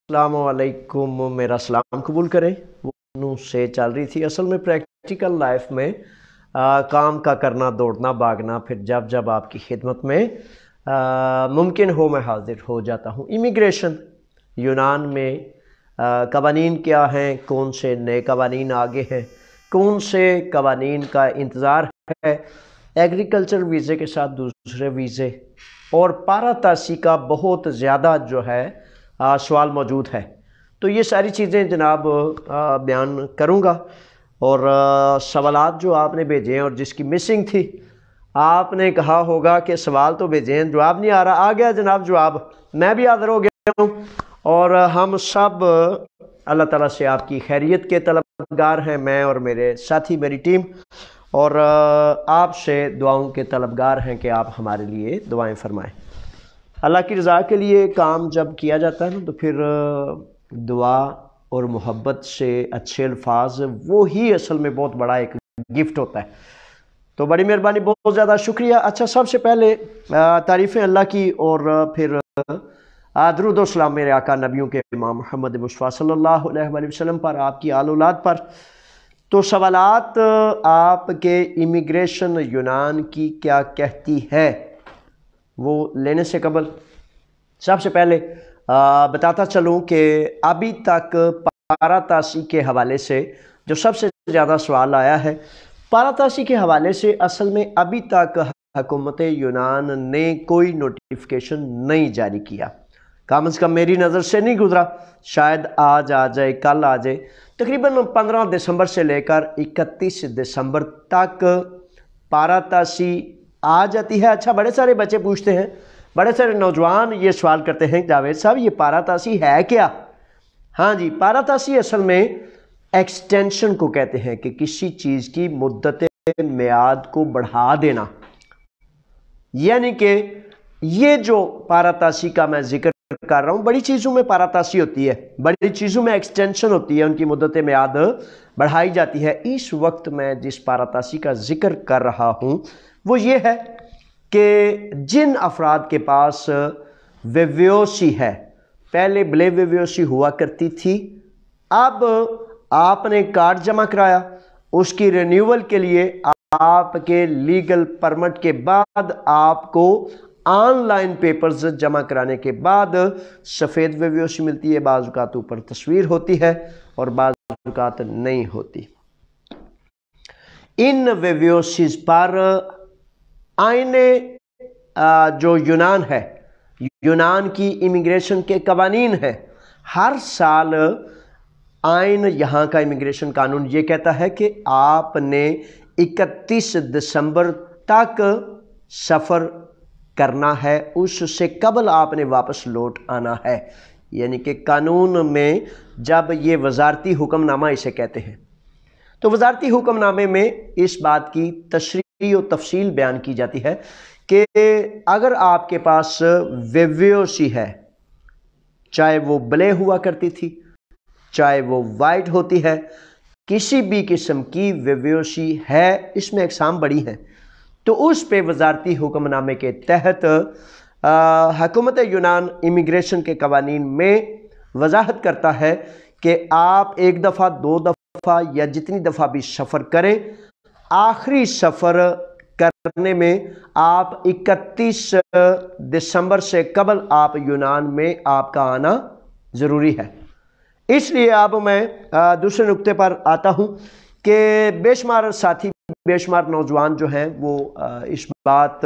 السلام علیکم، میرا سلام قبول کریں۔ وہ سے چل رہی تھی اصل میں پریکٹیکل لائف میں کام کا کرنا، دوڑنا بھاگنا، پھر جب جب آپ کی خدمت میں ممکن ہو میں حاضر ہو جاتا ہوں۔ امیگریشن یونان میں قوانین کیا ہیں، کون سے نئے قوانین آگے ہیں، کون سے قوانین کا انتظار ہے، ایگریکلچر ویزے کے ساتھ دوسرے ویزے اور پاراتاسی کا بہت زیادہ جو ہے سوال موجود ہے۔ تو یہ ساری چیزیں جناب بیان کروں گا، اور سوالات جو آپ نے بھیجے ہیں اور جس کی مسنگ تھی، آپ نے کہا ہوگا کہ سوال تو بھیجے ہیں جواب نہیں آ رہا، آ گیا جناب جواب، میں بھی حاضر ہو گیا ہوں، اور ہم سب اللہ تعالیٰ سے آپ کی خیریت کے طلبگار ہیں، میں اور میرے ساتھی، میری ٹیم، اور آپ سے دعاؤں کے طلبگار ہیں کہ آپ ہمارے لیے دعائیں فرمائیں۔ اللہ کی رضا کے لیے کام جب کیا جاتا ہے نا، تو پھر دعا اور محبت سے اچھے الفاظ، وہی اصل میں بہت بڑا ایک گفٹ ہوتا ہے۔ تو بڑی مہربانی، بہت زیادہ شکریہ۔ اچھا، سب سے پہلے تعریفیں اللہ کی، اور پھر درود و سلام میرے آقا نبیوں کے امام محمد مصطفیٰ صلی اللہ علیہ وآلہ وسلم پر، آپ کی آل اولاد پر۔ تو سوالات آپ کے امیگریشن یونان کی کیا کہتی ہے، وہ لینے سے قبل سب سے پہلے بتاتا چلوں کہ ابھی تک پاراتاسی کے حوالے سے جو سب سے زیادہ سوال آیا ہے، پاراتاسی کے حوالے سے اصل میں ابھی تک حکومت یونان نے کوئی نوٹیفیکیشن نہیں جاری کیا، کم از کم میری نظر سے نہیں گزرا، شاید آج آ جائے، کل آ جائے۔ تقریباً 15 دسمبر سے لے کر 31 دسمبر تک پاراتاسی آ جاتی ہے۔ اچھا، بڑے سارے بچے پوچھتے ہیں، بڑے سارے نوجوان یہ سوال کرتے ہیں، جاوید صاحب یہ پاراتاسی ہے کیا؟ ہاں جی، پاراتاسی اصل میں ایکسٹینشن کو کہتے ہیں، کہ کسی چیز کی مدت میعاد کو بڑھا دینا، یعنی کہ یہ جو پاراتاسی کا میں ذکر کر رہا ہوں، بڑی چیزوں میں پاراتاسی ہوتی ہے، بڑی چیزوں میں ایکسٹینشن ہوتی ہے، ان کی مدت میعاد بڑھائی جاتی ہے۔ اس وقت میں جس پاراتاسی کا ذکر کر رہا ہوں وہ یہ ہے کہ جن افراد کے پاس ویویوسی ہے، پہلے بلے ویویوسی ہوا کرتی تھی، اب آپ نے کارڈ جمع کرایا، اس کی رینیول کے لیے آپ کے لیگل پرمٹ کے بعد آپ کو آن لائن پیپرز جمع کرانے کے بعد سفید ویویوسی ملتی ہے، بعض اوقات اوپر تصویر ہوتی ہے اور بعض اوقات نہیں ہوتی۔ ان ویویوسیز پر آئین جو یونان ہے، یونان کی امیگریشن کے قوانین ہیں، ہر سال آئین یہاں کا امیگریشن قانون یہ کہتا ہے کہ آپ نے 31 دسمبر تک سفر کرنا ہے، اس سے قبل آپ نے واپس لوٹ آنا ہے، یعنی کہ قانون میں جب یہ وزارتی حکم نامہ اسے کہتے ہیں، تو وزارتی حکم نامے میں اس بات کی تشریح و تفصیل بیان کی جاتی ہے کہ اگر آپ کے پاس ویویوسی ہے، چاہے وہ بلے ہوا کرتی تھی، چاہے وہ وائٹ ہوتی ہے، کسی بھی قسم کی ویویوسی ہے، اس میں اقسام بڑی ہیں، تو اس پہ وزارتی حکم نامے کے تحت حکومت یونان امیگریشن کے قوانین میں وضاحت کرتا ہے کہ آپ ایک دفعہ، دو دفعہ یا جتنی دفعہ بھی سفر کریں، آخری سفر کرنے میں آپ 31 دسمبر سے قبل آپ یونان میں آپ کا آنا ضروری ہے۔ اس لیے اب میں دوسرے نقطے پر آتا ہوں کہ بے شمار ساتھی، بے شمار نوجوان جو ہیں وہ اس بات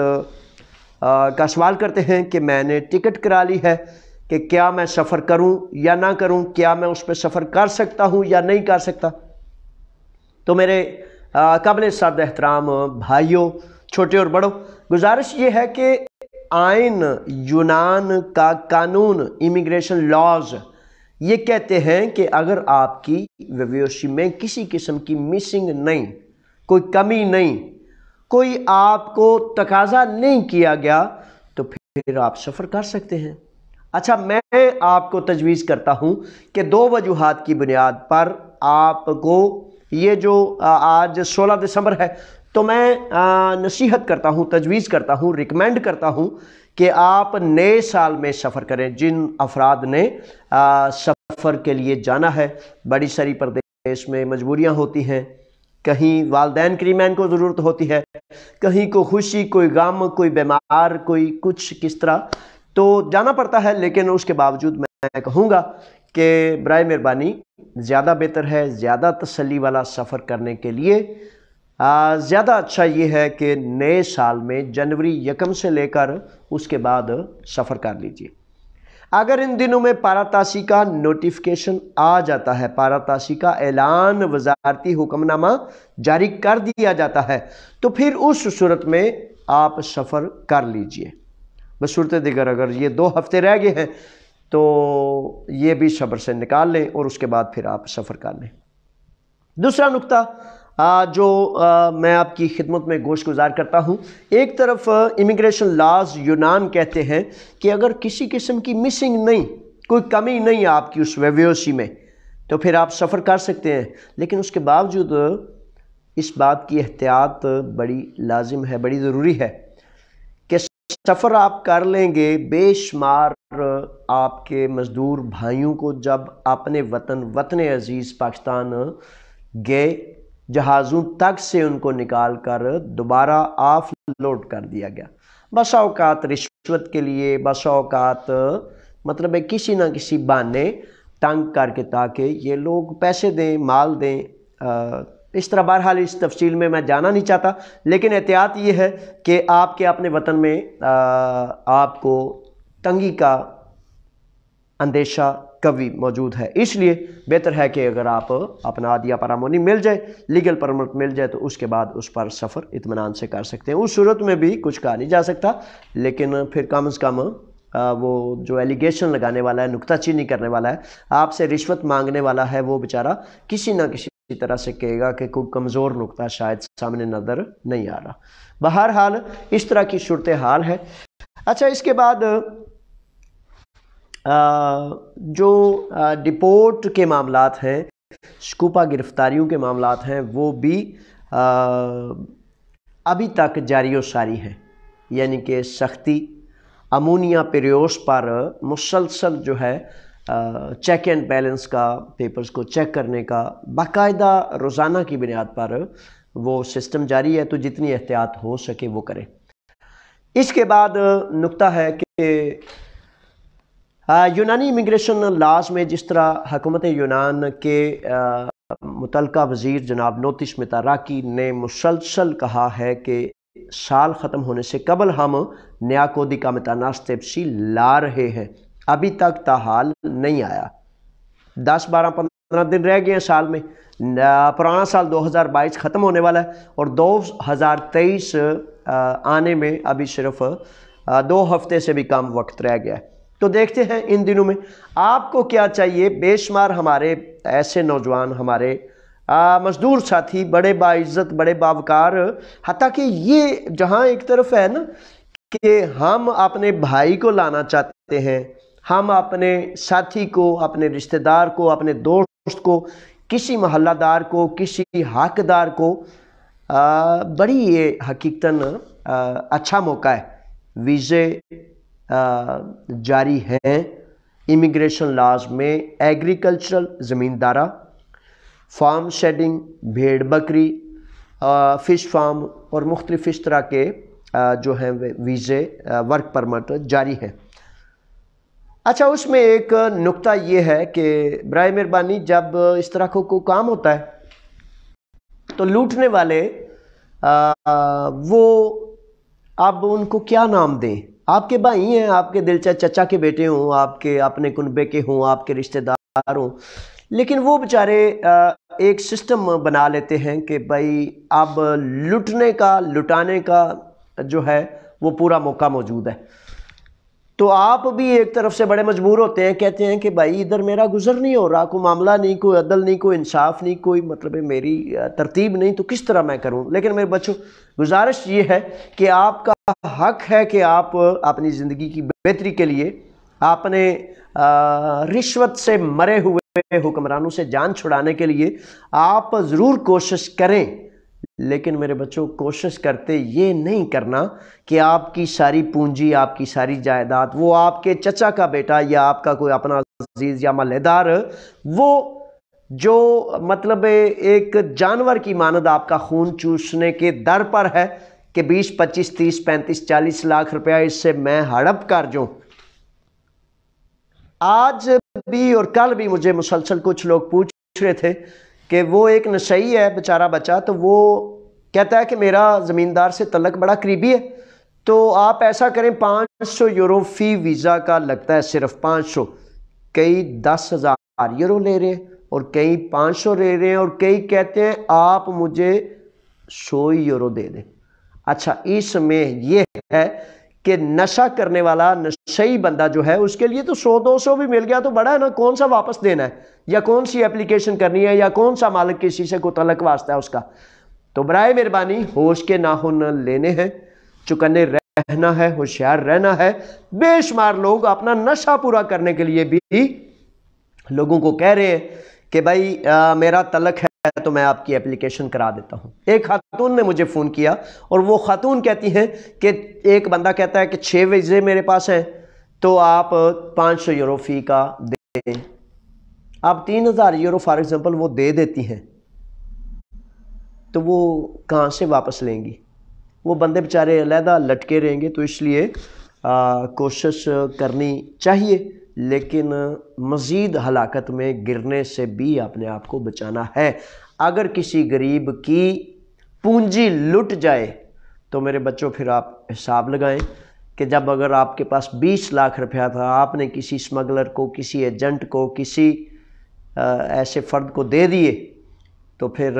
کا سوال کرتے ہیں کہ میں نے ٹکٹ کرا لی ہے، کہ کیا میں سفر کروں یا نہ کروں، کیا میں اس پہ سفر کر سکتا ہوں یا نہیں کر سکتا۔ تو میرے قابل صد احترام بھائیوں، چھوٹے اور بڑوں، گزارش یہ ہے کہ آئین یونان کا قانون، امیگریشن لاز، یہ کہتے ہیں کہ اگر آپ کی ویویوسی میں کسی قسم کی مسنگ نہیں، کوئی کمی نہیں، کوئی آپ کو تقاضا نہیں کیا گیا، تو پھر آپ سفر کر سکتے ہیں۔ اچھا، میں آپ کو تجویز کرتا ہوں کہ دو وجوہات کی بنیاد پر آپ کو یہ جو آج 16 دسمبر ہے، تو میں نصیحت کرتا ہوں، تجویز کرتا ہوں، ریکمینڈ کرتا ہوں کہ آپ نئے سال میں سفر کریں. جن افراد نے سفر کے لیے جانا ہے، بڑی ساری پردیش میں مجبوریاں ہوتی ہیں، کہیں والدین کریمین کو ضرورت ہوتی ہے، کہیں کوئی خوشی، کوئی غم، کوئی بیمار، کوئی کچھ کس طرح، تو جانا پڑتا ہے. لیکن اس کے باوجود میں کہوں گا کہ برائے مہربانی زیادہ بہتر ہے، زیادہ تسلی والا سفر کرنے کے لیے زیادہ اچھا یہ ہے کہ نئے سال میں جنوری 1 سے لے کر اس کے بعد سفر کر لیجئے. اگر ان دنوں میں پاراتاسی کا نوٹیفیکیشن آ جاتا ہے، پاراتاسی کا اعلان، وزارتی حکم نامہ جاری کر دیا جاتا ہے، تو پھر اس صورت میں آپ سفر کر لیجئے. بصورت دیگر اگر یہ 2 ہفتے رہ گئے ہیں تو یہ بھی صبر سے نکال لیں اور اس کے بعد پھر آپ سفر کر لیں. دوسرا نقطہ جو میں آپ کی خدمت میں گوش گزار کرتا ہوں، ایک طرف امیگریشن لاز یونان کہتے ہیں کہ اگر کسی قسم کی مسنگ نہیں، کوئی کمی نہیں آپ کی اس ویویوسی میں، تو پھر آپ سفر کر سکتے ہیں. لیکن اس کے باوجود اس بات کی احتیاط بڑی لازم ہے، بڑی ضروری ہے کہ سفر آپ کر لیں گے. بے شمار آپ کے مزدور بھائیوں کو جب اپنے وطن عزیز پاکستان گئے، جہازوں تک سے ان کو نکال کر دوبارہ آف لوڈ کر دیا گیا. بسا اوقات رشوت کے لیے، بسا اوقات مطلب ہے کسی نہ کسی بہانے تنگ کر کے، تاکہ یہ لوگ پیسے دیں، مال دیں. اس طرح بہرحال اس تفصیل میں جانا نہیں چاہتا، لیکن احتیاط یہ ہے کہ آپ کے اپنے وطن میں آپ کو تنگی کا اندیشہ قوی موجود ہے. اس لیے بہتر ہے کہ اگر آپ اپنا عادیہ پرامونی مل جائے، لیگل پرمٹ مل جائے، تو اس کے بعد اس پر سفر اطمینان سے کر سکتے ہیں. اس صورت میں بھی کچھ کہا نہیں جا سکتا، لیکن پھر کم از کم وہ جو ایلیگیشن لگانے والا ہے، نکتہ چینی کرنے والا ہے، آپ سے رشوت مانگنے والا ہے، وہ بیچارہ کسی نہ کسی طرح سے کہے گا کہ کوئی کمزور نکتہ شاید سامنے نظر نہیں آ رہا. بہرحال اس طرح کی صورتحال ہے. اچھا، اس کے بعد جو ڈپورٹ کے معاملات ہیں، شکوپا گرفتاریوں کے معاملات ہیں، وہ بھی ابھی تک جاری و ساری ہیں. یعنی کہ سختی، امونیا پیریوس پر مسلسل جو ہے چیک اینڈ بیلنس کا، پیپرز کو چیک کرنے کا باقاعدہ روزانہ کی بنیاد پر وہ سسٹم جاری ہے. تو جتنی احتیاط ہو سکے وہ کریں. اس کے بعد نقطہ ہے کہ یونانی امیگریشن لاز میں جس طرح حکومت یونان کے متعلقہ وزیر جناب نوتس متاراکی نے مسلسل کہا ہے کہ سال ختم ہونے سے قبل ہم نیا کودی کا متناسب تفصیل لا رہے ہیں، ابھی تک تاحال نہیں آیا. 10-12-15 دن رہ گئے ہیں سال میں. پرانا سال 2022 ختم ہونے والا ہے اور 2023 آنے میں ابھی صرف 2 ہفتے سے بھی کم وقت رہ گیا ہے. تو دیکھتے ہیں ان دنوں میں آپ کو کیا چاہیے. بے شمار ہمارے ایسے نوجوان، ہمارے مزدور ساتھی، بڑے باعزت، بڑے باوقار، حتیٰ کہ یہ جہاں ایک طرف ہے نا کہ ہم اپنے بھائی کو لانا چاہتے ہیں، ہم اپنے ساتھی کو، اپنے رشتہ دار کو، اپنے دوست کو، کسی محلہ دار کو، کسی حقدار کو، بڑی یہ حقیقتاً اچھا موقع ہے. ویزے جاری ہیں امیگریشن لاز میں. ایگریکلچرل زمیندارہ، فارم شیڈنگ، بھیڑ بکری، فش فارم اور مختلف اس طرح کے جو ہیں ویزے، ورک پرمٹ جاری ہیں. اچھا، اس میں ایک نقطہ یہ ہے کہ برائے مہربانی جب اس طرح کو کوئی کام ہوتا ہے تو لوٹنے والے وہ اب ان کو کیا نام دیں. آپ کے بھائی ہیں، آپ کے دلچا چچا کے بیٹے ہوں، آپ کے اپنے کنبے کے ہوں، آپ کے رشتہ دار ہوں، لیکن وہ بیچارے ایک سسٹم بنا لیتے ہیں کہ بھائی اب لٹنے کا، لٹانے کا جو ہے وہ پورا موقع موجود ہے. تو آپ بھی ایک طرف سے بڑے مجبور ہوتے ہیں، کہتے ہیں کہ بھائی ادھر میرا گزر نہیں ہو رہا، کوئی معاملہ نہیں، کوئی عدل نہیں، کوئی انصاف نہیں، کوئی مطلب میری ترتیب نہیں، تو کس طرح میں کروں. لیکن میرے بچوں، گزارش یہ ہے کہ آپ کا حق ہے کہ آپ اپنی زندگی کی بہتری کے لیے، اپنے رشوت سے مرے ہوئے حکمرانوں سے جان چھڑانے کے لیے آپ ضرور کوشش کریں. لیکن میرے بچوں کوشش کرتے یہ نہیں کرنا کہ آپ کی ساری پونجی، آپ کی ساری جائیداد، وہ آپ کے چچا کا بیٹا یا آپ کا کوئی اپنا عزیز یا محلے دار، وہ جو مطلب ایک جانور کی مانند آپ کا خون چوسنے کے در پر ہے کہ 20 25 30 35 40 لاکھ روپیہ اس سے میں ہڑپ کر جوں۔ آج بھی اور کل بھی مجھے مسلسل کچھ لوگ پوچھ رہے تھے کہ وہ ایک نشئی ہے بیچارہ بچہ، تو وہ کہتا ہے کہ میرا زمیندار سے تعلق بڑا قریبی ہے، تو آپ ایسا کریں 500 یورو فی ویزا کا لگتا ہے، صرف 500، کئی 10,000 یورو لے رہے ہیں اور کئی 500 لے رہے ہیں اور کئی کہتے ہیں آپ مجھے 100 یورو دے دیں۔ اچھا، اس میں یہ ہے کہ نشہ کرنے والا نشئی بندہ جو ہے اس کے لیے تو 100-200 بھی مل گیا تو بڑا ہے نا، کون سا واپس دینا ہے یا کون سی اپلیکیشن کرنی ہے یا کون سا مالک کسی سے کو تعلق واسطہ ہے اس کا۔ تو برائے مہربانی ہوش کے ناخن لینے ہیں، چکنے رہنا ہے، ہوشیار رہنا ہے۔ بے شمار لوگ اپنا نشہ پورا کرنے کے لیے بھی لوگوں کو کہہ رہے ہیں کہ بھائی میرا تعلق ہے تو میں آپ کی اپلیکیشن کرا دیتا ہوں۔ ایک خاتون نے مجھے فون کیا اور وہ خاتون کہتی ہیں کہ ایک بندہ کہتا ہے کہ 6 ویزے میرے پاس ہیں تو آپ 500 یورو فی کا دیں۔ آپ 3,000 یورو فار ایگزامپل وہ دے دیتی ہیں تو وہ کہاں سے واپس لیں گی؟ وہ بندے بیچارے علیحدہ لٹکے رہیں گے۔ تو اس لیے کوشش کرنی چاہیے، لیکن مزید ہلاکت میں گرنے سے بھی اپنے آپ کو بچانا ہے۔ اگر کسی غریب کی پونجی لٹ جائے تو میرے بچوں پھر آپ حساب لگائیں کہ جب اگر آپ کے پاس 20 لاکھ روپیہ تھا، آپ نے کسی اسمگلر کو، کسی ایجنٹ کو، کسی ایسے فرد کو دے دیے، تو پھر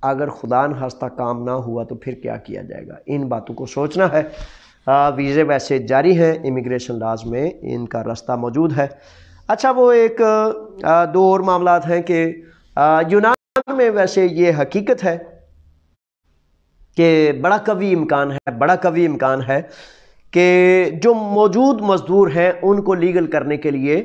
اگر خدا نخواستہ کام نہ ہوا تو پھر کیا کیا جائے گا؟ ان باتوں کو سوچنا ہے۔ ویزے ویسے جاری ہیں، امیگریشن لاز میں ان کا راستہ موجود ہے۔ اچھا، وہ ایک 2 اور معاملات ہیں کہ یونان میں ویسے یہ حقیقت ہے کہ بڑا قوی امکان ہے کہ جو موجود مزدور ہیں ان کو لیگل کرنے کے لیے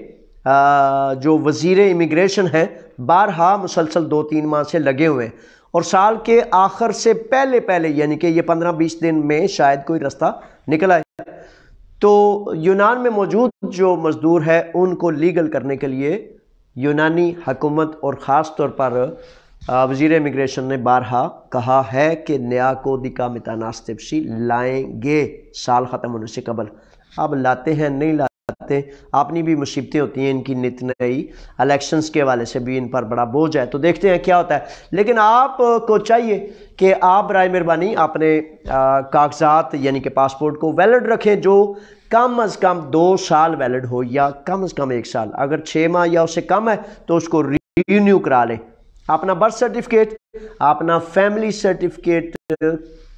جو وزیر امیگریشن ہیں بارہا مسلسل 2-3 ماہ سے لگے ہوئے ہیں، اور سال کے آخر سے پہلے یعنی کہ یہ 15-20 دن میں شاید کوئی راستہ نکل آئے۔ تو یونان میں موجود جو مزدور ہے ان کو لیگل کرنے کے لیے یونانی حکومت اور خاص طور پر وزیر امیگریشن نے بارہا کہا ہے کہ نیا کودیکا میتاناستیپسی لائیں گے سال ختم ہونے سے قبل۔ اب لاتے ہیں نہیں لاتے، اپنی بھی مصیبتیں ہوتی ہیں ان کی نت نئی، الیکشنز کے حوالے سے بھی ان پر بڑا بوجھ ہے، تو دیکھتے ہیں کیا ہوتا ہے۔ لیکن آپ کو چاہیے کہ آپ برائے مہربانی اپنے کاغذات یعنی کہ پاسپورٹ کو ویلڈ رکھیں، جو کم از کم 2 سال ویلڈ ہو یا کم از کم 1 سال، اگر 6 ماہ یا اس سے کم ہے تو اس کو رینیو کرا لیں۔ اپنا برتھ سرٹیفکیٹ، اپنا فیملی سرٹیفکیٹ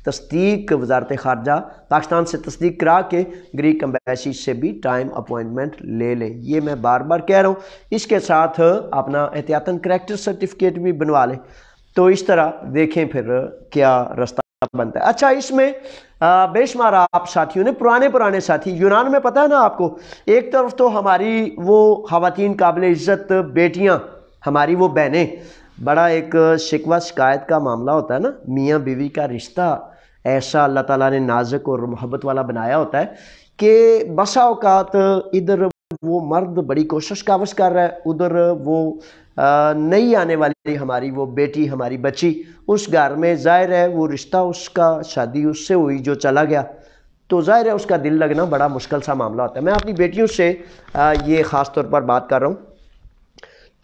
تصدیق وزارت خارجہ پاکستان سے تصدیق کرا کے گریک ایمبیسی سے بھی ٹائم اپوائنٹمنٹ لے لیں۔ یہ میں بار بار کہہ رہا ہوں، اس کے ساتھ اپنا احتیاطاً کریکٹر سرٹیفکیٹ بھی بنوا لیں۔ تو اس طرح دیکھیں پھر کیا راستہ بنتا ہے۔ اچھا، اس میں بے شمار آپ ساتھیوں نے پرانے ساتھی یونان میں، پتہ ہے نا آپ کو، ایک طرف تو ہماری وہ خواتین قابل عزت بیٹیاں، ہماری وہ بہنیں، بڑا ایک شکوہ شکایت کا معاملہ ہوتا ہے نا، میاں بیوی کا رشتہ ایسا اللہ تعالیٰ نے نازک اور محبت والا بنایا ہوتا ہے کہ بسا اوقات ادھر وہ مرد بڑی کوشش کاوش کر رہا ہے، ادھر وہ نئی آنے والی ہماری وہ بیٹی، ہماری بچی اس گھر میں، ظاہر ہے وہ رشتہ اس کا شادی اس سے ہوئی جو چلا گیا، تو ظاہر ہے اس کا دل لگنا بڑا مشکل سا معاملہ ہوتا ہے۔ میں اپنی بیٹیوں سے یہ خاص طور پر بات کر رہا ہوں،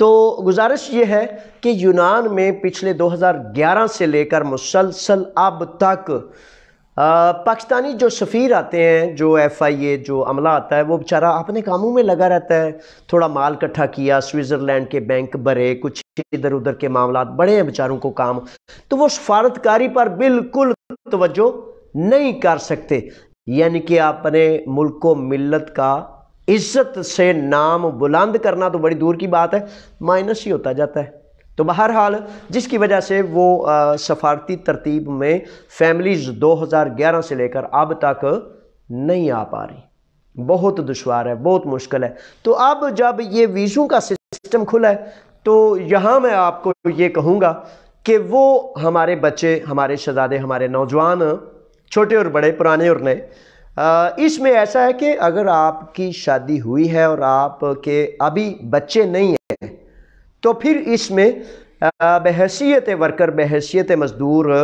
تو گزارش یہ ہے کہ یونان میں پچھلے 2011 سے لے کر مسلسل اب تک پاکستانی جو سفیر آتے ہیں، جو FIA جو عملہ آتا ہے، وہ بیچارہ اپنے کاموں میں لگا رہتا ہے، تھوڑا مال اکٹھا کیا، سوئٹزرلینڈ کے بینک بھرے، کچھ ادھر ادھر کے معاملات بڑے ہیں بیچاروں کو کام، تو وہ سفارتکاری پر بالکل توجہ نہیں کر سکتے، یعنی کہ اپنے ملک و ملت کا عزت سے نام بلند کرنا تو بڑی دور کی بات ہے، مائنس ہی ہوتا جاتا ہے۔ تو بہرحال جس کی وجہ سے وہ سفارتی ترتیب میں فیملیز 2011 سے لے کر اب تک نہیں آ پا رہی، بہت دشوار ہے، بہت مشکل ہے۔ تو اب جب یہ ویزوں کا سسٹم کھلا ہے تو یہاں میں آپ کو یہ کہوں گا کہ وہ ہمارے بچے، ہمارے شہزادے، ہمارے نوجوان، چھوٹے اور بڑے، پرانے اور نئے، اس میں ایسا ہے کہ اگر آپ کی شادی ہوئی ہے اور آپ کے ابھی بچے نہیں ہیں تو پھر اس میں بحیثیت ورکر، بحیثیت مزدور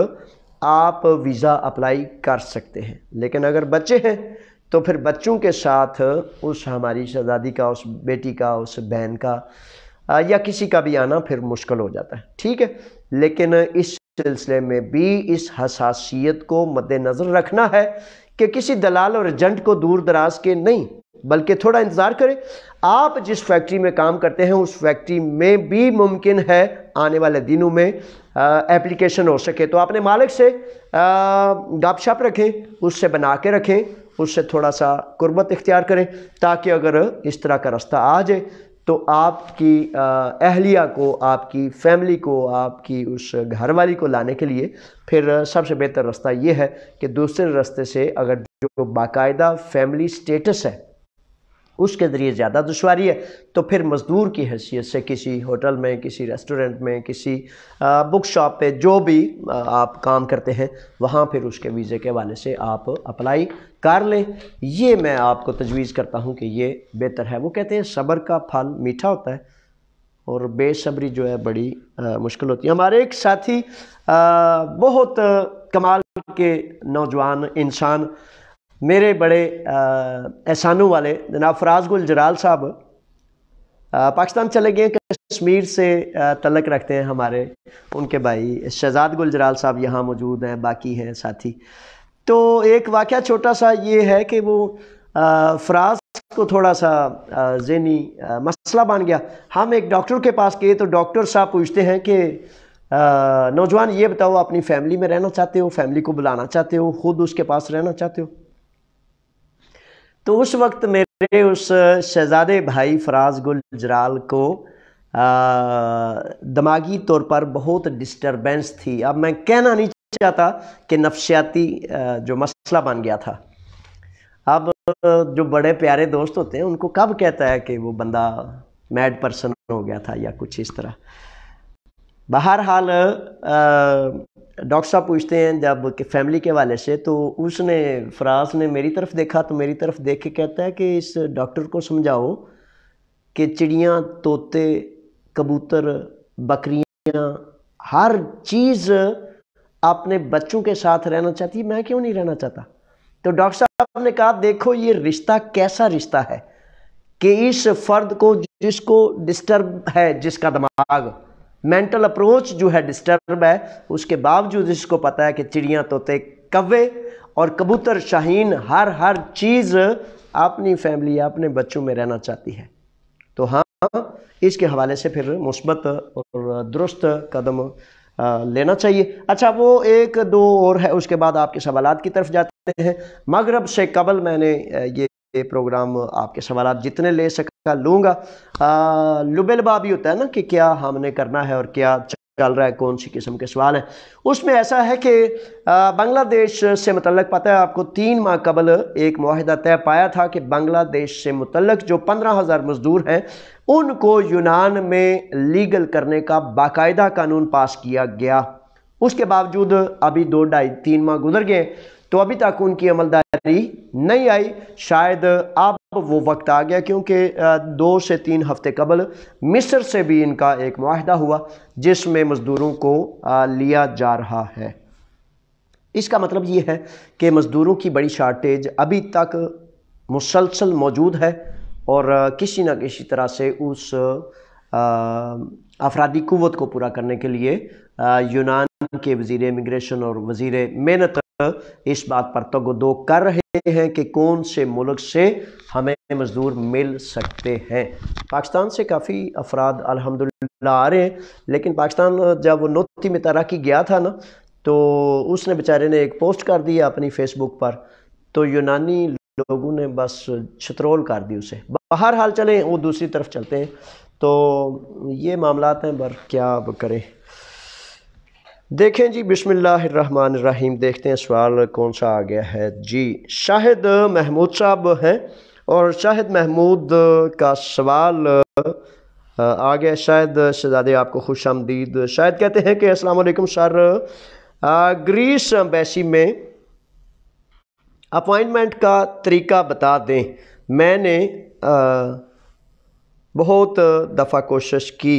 آپ ویزا اپلائی کر سکتے ہیں. لیکن اگر بچے ہیں تو پھر بچوں کے ساتھ اس ہماری شہزادی کا، اس بیٹی کا، اس بہن کا یا کسی کا بھی آنا پھر مشکل ہو جاتا ہے. ٹھیک ہے، لیکن اس سلسلے میں بھی اس حساسیت کو مد نظر رکھنا ہے کہ کسی دلال اور ایجنٹ کو دور دراز کے نہیں، بلکہ تھوڑا انتظار کریں. آپ جس فیکٹری میں کام کرتے ہیں اس فیکٹری میں بھی ممکن ہے آنے والے دنوں میں اپلیکیشن ہو سکے، تو اپنے مالک سے گپ شپ رکھیں، اس سے بنا کے رکھیں، اس سے تھوڑا سا قربت اختیار کریں، تاکہ اگر اس طرح کا رستہ آ جائے تو آپ کی اہلیہ کو، آپ کی فیملی کو، آپ کی اس گھر والی کو لانے کے لیے پھر سب سے بہتر رستہ یہ ہے کہ دوسرے رستے سے، اگر جو باقاعدہ فیملی سٹیٹس ہے اس کے ذریعے زیادہ دشواری ہے تو پھر مزدور کی حیثیت سے کسی ہوٹل میں، کسی ریسٹورنٹ میں، کسی بک شاپ پہ، جو بھی آپ کام کرتے ہیں وہاں پھر اس کے ویزے کے حوالے سے آپ اپلائی کر لیں. یہ میں آپ کو تجویز کرتا ہوں کہ یہ بہتر ہے. وہ کہتے ہیں صبر کا پھل میٹھا ہوتا ہے اور بے صبری جو ہے بڑی مشکل ہوتی ہے. ہمارے ایک ساتھی بہت کمال کے نوجوان انسان، میرے بڑے احسانوں والے جناب فراز گل جلال صاحب پاکستان چلے گئے، کشمیر سے تعلق رکھتے ہیں ہمارے، ان کے بھائی شہزاد گل جلال صاحب یہاں موجود ہیں، باقی ہیں ساتھی. تو ایک واقعہ چھوٹا سا یہ ہے کہ وہ فراز کو تھوڑا سا ذہنی مسئلہ بن گیا. ہم ایک ڈاکٹر کے پاس گئے تو ڈاکٹر صاحب پوچھتے ہیں کہ نوجوان یہ بتاؤ، اپنی فیملی میں رہنا چاہتے ہو، فیملی کو بلانا چاہتے ہو، خود اس کے پاس رہنا چاہتے ہو؟ تو اس وقت میرے اس شہزادے بھائی فراز گل جلال کو دماغی طور پر بہت ڈسٹربنس تھی. اب میں کہنا نہیں چاہتا کہ نفسیاتی جو مسئلہ بن گیا تھا. اب جو بڑے پیارے دوست ہوتے ہیں ان کو کب کہتا ہے کہ وہ بندہ میڈ پرسن ہو گیا تھا یا کچھ اس طرح. بہرحال ڈاکٹر صاحب پوچھتے ہیں جب کہ فیملی کے حوالے سے، تو اس نے، فراز نے میری طرف دیکھا تو میری طرف دیکھ کے کہتا ہے کہ اس ڈاکٹر کو سمجھاؤ کہ چڑیاں، طوطے، کبوتر، بکریاں، ہر چیز اپنے بچوں کے ساتھ رہنا چاہتی ہے، میں کیوں نہیں رہنا چاہتا؟ تو ڈاکٹر صاحب نے کہا دیکھو یہ رشتہ کیسا رشتہ ہے کہ اس فرد کو، جس کو ڈسٹرب ہے، جس کا دماغ، مینٹل اپروچ جو ہے ڈسٹرب ہے، اس کے باوجود اس کو پتہ ہے کہ چڑیاں، طوطے، کوے اور کبوتر، شاہین، ہر چیز اپنی فیملی، اپنے بچوں میں رہنا چاہتی ہے. تو ہاں، اس کے حوالے سے پھر مثبت اور درست قدم لینا چاہیے. اچھا، وہ ایک دو اور ہے، اس کے بعد آپ کے سوالات کی طرف جاتے ہیں. مغرب سے قبل میں نے یہ پروگرام آپ کے سوالات جتنے لے سکا لوں گا. لبے بھی ہوتا ہے نا کہ کیا ہم نے کرنا ہے اور کیا چل رہا ہے، کون سی قسم کے سوال ہیں. اس میں ایسا ہے کہ بنگلہ دیش سے متعلق پتہ ہے آپ کو 3 ماہ قبل ایک معاہدہ طے پایا تھا کہ بنگلہ دیش سے متعلق جو 15,000 مزدور ہیں ان کو یونان میں لیگل کرنے کا باقاعدہ قانون پاس کیا گیا. اس کے باوجود ابھی 2 ڈھائی 3 ماہ گزر گئے تو ابھی تک ان کی عملداری نہیں آئی. شاید اب وہ وقت آ گیا، کیونکہ 2 سے 3 ہفتے قبل مصر سے بھی ان کا ایک معاہدہ ہوا جس میں مزدوروں کو لیا جا رہا ہے. اس کا مطلب یہ ہے کہ مزدوروں کی بڑی شارٹیج ابھی تک مسلسل موجود ہے اور کسی نہ کسی طرح سے اس افرادی قوت کو پورا کرنے کے لیے یونان کے وزیر امیگریشن اور وزیر محنت اس بات پر تگ و دو کر رہے ہیں کہ کون سے ملک سے ہمیں مزدور مل سکتے ہیں. پاکستان سے کافی افراد الحمدللہ آ رہے ہیں، لیکن پاکستان جب وہ نوتی میں ترقی گیا تھا نا، تو اس نے بیچارے نے ایک پوسٹ کر دی اپنی فیس بک پر، تو یونانی لوگوں نے بس چترول کر دی اسے. بہرحال چلیں وہ دوسری طرف چلتے ہیں. تو یہ معاملات ہیں، بر کیا کریں. دیکھیں جی، بسم اللہ الرحمن الرحیم، دیکھتے ہیں سوال کون سا آ گیا ہے. جی، شاہد محمود صاحب ہیں اور شاہد محمود کا سوال آ گیا شاید شہزادے، آپ کو خوش آمدید۔ شاید کہتے ہیں کہ السلام علیکم سر، گریس ایمبیسی میں اپوائنٹمنٹ کا طریقہ بتا دیں، میں نے بہت دفعہ کوشش کی۔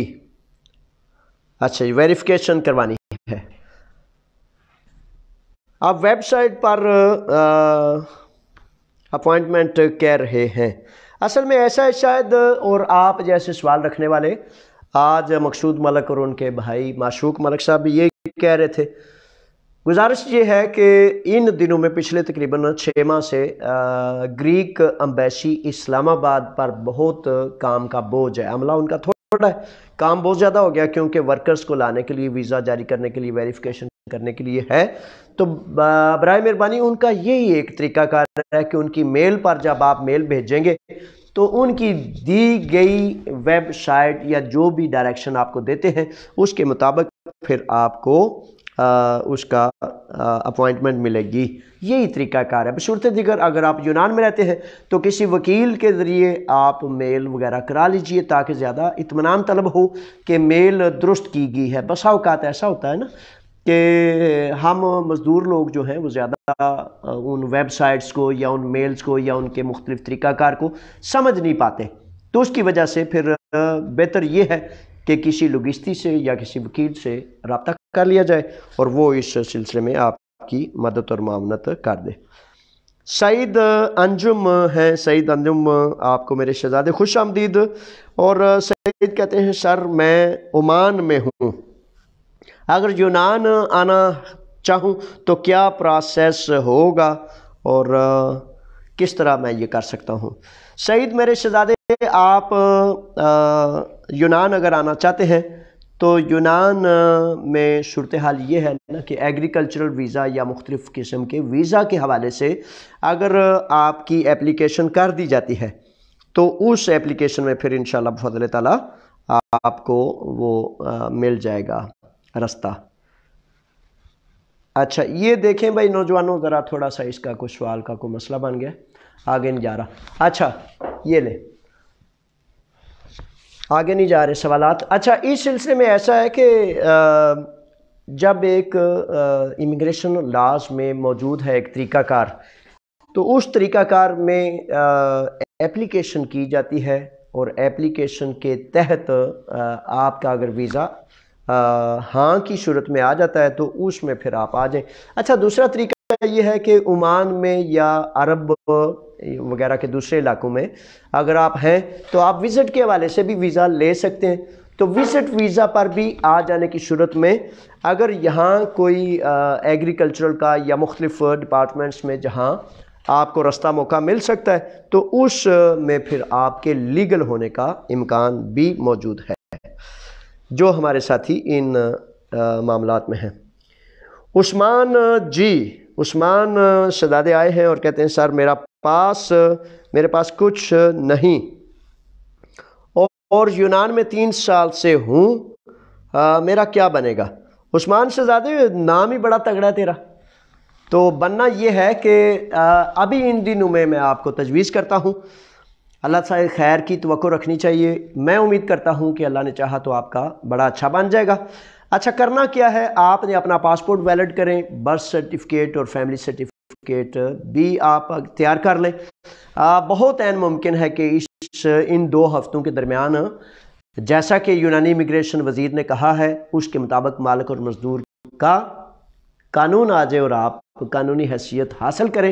اچھا جی، ویریفیکیشن کروانی ہے۔ آپ ویب سائٹ پر اپوائنٹمنٹ کہہ رہے ہیں، اصل میں ایسا ہے شاید، اور آپ جیسے سوال رکھنے والے آج مقصود ملک اور ان کے بھائی معشوق ملک صاحب بھی یہ کہہ رہے تھے۔ گزارش یہ ہے کہ ان دنوں میں پچھلے تقریباً 6 ماہ سے گریک امبیسی اسلام آباد پر بہت کام کا بوجھ ہے، عملہ ان کا تھوڑا ہے، کام بہت زیادہ ہو گیا، کیونکہ ورکرز کو لانے کے لیے، ویزا جاری کرنے کے لیے، ویریفیکیشن کرنے کے لیے ہے۔ تو برائے مہربانی ان کا یہی ایک طریقہ کار ہے کہ ان کی میل پر جب آپ میل بھیجیں گے تو ان کی دی گئی ویب سائٹ یا جو بھی ڈائریکشن آپ کو دیتے ہیں اس کے مطابق پھر آپ کو اس کا اپوائنٹمنٹ ملے گی۔ یہی طریقہ کار ہے۔ بصورت دیگر اگر آپ یونان میں رہتے ہیں تو کسی وکیل کے ذریعے آپ میل وغیرہ کرا لیجئے تاکہ زیادہ اطمینان طلب ہو کہ میل درست کی گئی ہے۔ بسا اوقات ایسا ہوتا ہے نا کہ ہم مزدور لوگ جو ہیں وہ زیادہ ان ویب سائٹس کو یا ان میلز کو یا ان کے مختلف طریقہ کار کو سمجھ نہیں پاتے، تو اس کی وجہ سے پھر بہتر یہ ہے کہ کسی لوگستی سے یا کسی وکیل سے رابطہ کر لیا جائے اور وہ اس سلسلے میں آپ کی مدد اور معاونت کر دے۔ سعید انجم ہیں، سعید انجم، آپ کو میرے شہزادے خوش آمدید۔ اور سعید کہتے ہیں سر میں عمان میں ہوں، اگر یونان آنا چاہوں تو کیا پروسیس ہوگا اور کس طرح میں یہ کر سکتا ہوں؟ سعید میرے شہزادے، آپ یونان اگر آنا چاہتے ہیں تو یونان میں صورتحال یہ ہے نا کہ ایگریکلچرل ویزا یا مختلف قسم کے ویزا کے حوالے سے اگر آپ کی اپلیکیشن کر دی جاتی ہے تو اس اپلیکیشن میں پھر انشاءاللہ بفضل تعالیٰ آپ کو وہ مل جائے گا رستہ۔ اچھا یہ دیکھیں بھائی نوجوانوں، ذرا تھوڑا سا اس کا کوئی سوال کا کوئی مسئلہ بن گیا، آگے نہیں جا رہا۔ اچھا یہ لے، آگے نہیں جا رہے سوالات۔ اچھا اس سلسلے میں ایسا ہے کہ جب ایک امیگریشن لاز میں موجود ہے ایک طریقہ کار، تو اس طریقہ کار میں اپلیکیشن کی جاتی ہے اور اپلیکیشن کے تحت آپ کا اگر ویزا ہاں کی صورت میں آ جاتا ہے تو اس میں پھر آپ آ جائیں۔ اچھا دوسرا طریقہ یہ ہے کہ عمان میں یا عرب وغیرہ کے دوسرے علاقوں میں اگر آپ ہیں تو آپ وزٹ کے حوالے سے بھی ویزا لے سکتے ہیں۔ تو وزٹ ویزا پر بھی آ جانے کی صورت میں اگر یہاں کوئی ایگریکلچرل کا یا مختلف ڈپارٹمنٹس میں جہاں آپ کو رستہ موقع مل سکتا ہے تو اس میں پھر آپ کے لیگل ہونے کا امکان بھی موجود ہے، جو ہمارے ساتھی ان معاملات میں ہیں۔ عثمان جی، عثمان شہزادے آئے ہیں اور کہتے ہیں سر میرے پاس کچھ نہیں اور یونان میں 3 سال سے ہوں، میرا کیا بنے گا؟ عثمان شہزادے نام ہی بڑا تگڑا ہے تیرا، تو بننا یہ ہے کہ ابھی ان دنوں میں آپ کو تجویز کرتا ہوں، اللہ سے خیر کی توقع رکھنی چاہیے، میں امید کرتا ہوں کہ اللہ نے چاہا تو آپ کا بڑا اچھا بن جائے گا۔ اچھا کرنا کیا ہے، آپ نے اپنا پاسپورٹ ویلڈ کریں، برتھ سرٹیفکیٹ اور فیملی سرٹیفکیٹ بھی آپ تیار کر لیں۔ بہت عین ممکن ہے کہ ان 2 ہفتوں کے درمیان جیسا کہ یونانی امیگریشن وزیر نے کہا ہے اس کے مطابق مالک اور مزدور کا قانون آ جائے اور آپ قانونی حیثیت حاصل کریں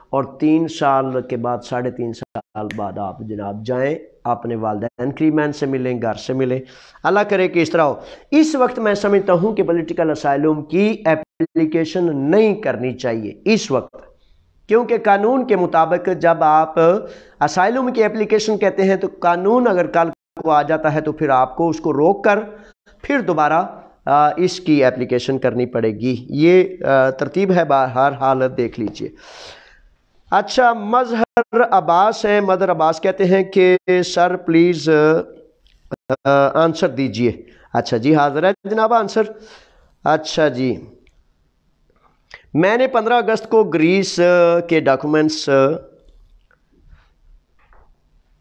اور 3 سال کے بعد 3.5 سال بعد آپ جناب جائیں، اپنے والدین کریمین سے ملیں، گھر سے ملیں، اللہ کرے کہ اس طرح ہو۔ اس وقت میں سمجھتا ہوں کہ پولیٹیکل اسائلم کی اپلیکیشن نہیں کرنی چاہیے اس وقت، کیونکہ قانون کے مطابق جب آپ اسائلم کی اپلیکیشن کہتے ہیں تو قانون اگر کل کو آ جاتا ہے تو پھر آپ کو اس کو روک کر پھر دوبارہ اس کی اپلیکیشن کرنی پڑے گی۔ یہ ترتیب ہے، ہر حالت دیکھ لیجئے۔ اچھا مظہر عباس ہیں، مظہر عباس کہتے ہیں کہ سر پلیز آنسر دیجئے۔ اچھا جی حاضر ہے جناب آنسر۔ اچھا جی، میں نے 15 اگست کو گریس کے ڈاکومنٹس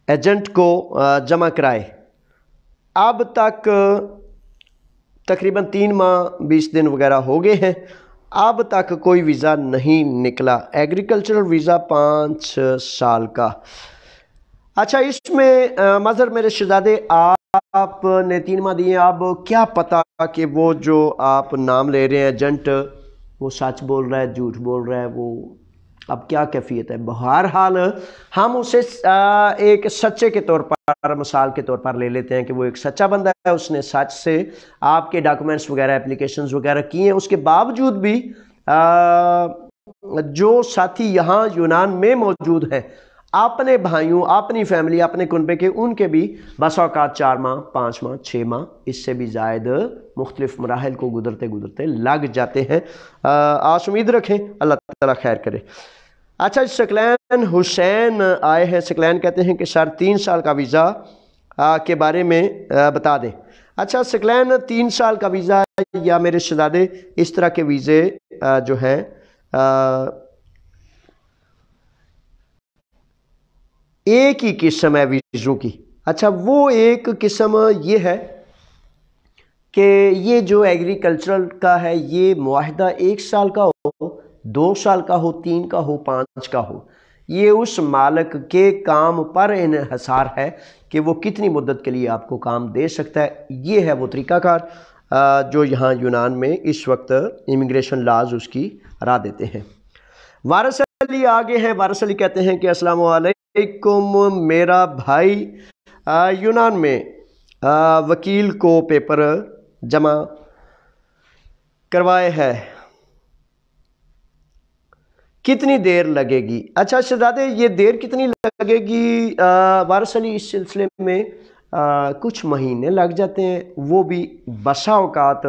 ایجنٹ کو جمع کرائے اب تک تقریباً 3 ماہ 20 دن وغیرہ ہو گئے ہیں، اب تک کوئی ویزا نہیں نکلا، ایگریکلچرل ویزا 5 سال کا۔ اچھا اس میں مظہر میرے شہزادے آپ نے 3 ماہ دیے، اب کیا پتا کہ وہ جو آپ نام لے رہے ہیں ایجنٹ وہ سچ بول رہا ہے جھوٹ بول رہا ہے، وہ اب کیا کیفیت ہے؟ بہرحال ہم اسے ایک سچے کے طور پر، مثال کے طور پر لے لیتے ہیں کہ وہ ایک سچا بندہ ہے، اس نے سچ سے آپ کے ڈاکومنٹس وغیرہ اپلیکیشنز وغیرہ کی ہیں، اس کے باوجود بھی جو ساتھی یہاں یونان میں موجود ہیں اپنے بھائیوں، اپنی فیملی، اپنے کنبے کے، ان کے بھی بس اوقات 4 ماہ 5 ماہ 6 ماہ اس سے بھی زائد مختلف مراحل کو گزرتے گزرتے لگ جاتے ہیں۔ آس امید رکھیں، اللہ تعالیٰ خیر کرے۔ اچھا ثقلین حسین آئے ہیں، ثقلین کہتے ہیں کہ سر 3 سال کا ویزا کے بارے میں بتا دیں۔ اچھا ثقلین 3 سال کا ویزا یا میرے شہزادے اس طرح کے ویزے جو ہیں ایک ہی قسم ہے ویزوں کی۔ اچھا وہ ایک قسم یہ ہے کہ یہ جو ایگریکلچرل کا ہے یہ معاہدہ 1 سال کا ہو، 2 سال کا ہو، 3 کا ہو، 5 کا ہو، یہ اس مالک کے کام پر انحصار ہے کہ وہ کتنی مدت کے لیے آپ کو کام دے سکتا ہے۔ یہ ہے وہ طریقہ کار جو یہاں یونان میں اس وقت امیگریشن لاز اس کی راہ دیتے ہیں۔ وارث علی آگے ہیں، وارث علی کہتے ہیں کہ السلام علیکم، میرا بھائی یونان میں وکیل کو پیپر جمع کروائے ہے، کتنی دیر لگے گی؟ اچھا شہزادے یہ دیر کتنی لگے گی؟ وارث علی اس سلسلے میں کچھ مہینے لگ جاتے ہیں، وہ بھی بسا اوقات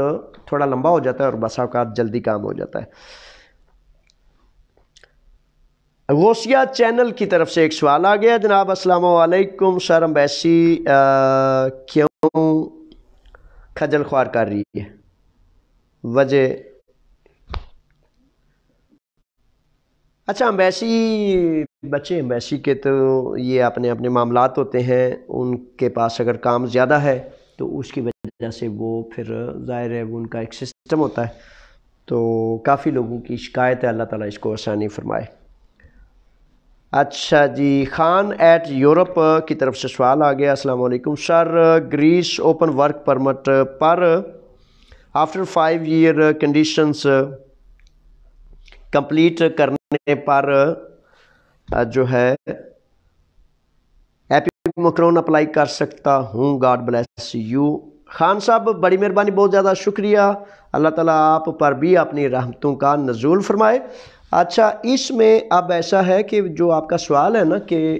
تھوڑا لمبا ہو جاتا ہے اور بسا اوقات جلدی کام ہو جاتا ہے۔ غوثیہ چینل کی طرف سے ایک سوال آ گیا جناب، السلام علیکم سر، امبیسی کیوں خجل خوار کر رہی ہے؟ وجہ اچھا امبیسی بچے امبیسی کے تو یہ اپنے اپنے معاملات ہوتے ہیں، ان کے پاس اگر کام زیادہ ہے تو اس کی وجہ سے وہ پھر ظاہر ہے وہ ان کا ایک سسٹم ہوتا ہے، تو کافی لوگوں کی شکایت ہے، اللہ تعالیٰ اس کو آسانی فرمائے۔ اچھا جی خان ایٹ یورپ کی طرف سے سوال آ گیا، السلام علیکم سر، گریس اوپن ورک پرمٹ پر آفٹر 5 ایئر کنڈیشنز کمپلیٹ کرنے پر جو ہے ایپی مکرون اپلائی کر سکتا ہوں؟ God bless you. خان صاحب بڑی مہربانی، بہت زیادہ شکریہ، اللہ تعالیٰ آپ پر بھی اپنی رحمتوں کا نزول فرمائے۔ اچھا اس میں اب ایسا ہے کہ جو آپ کا سوال ہے نا کہ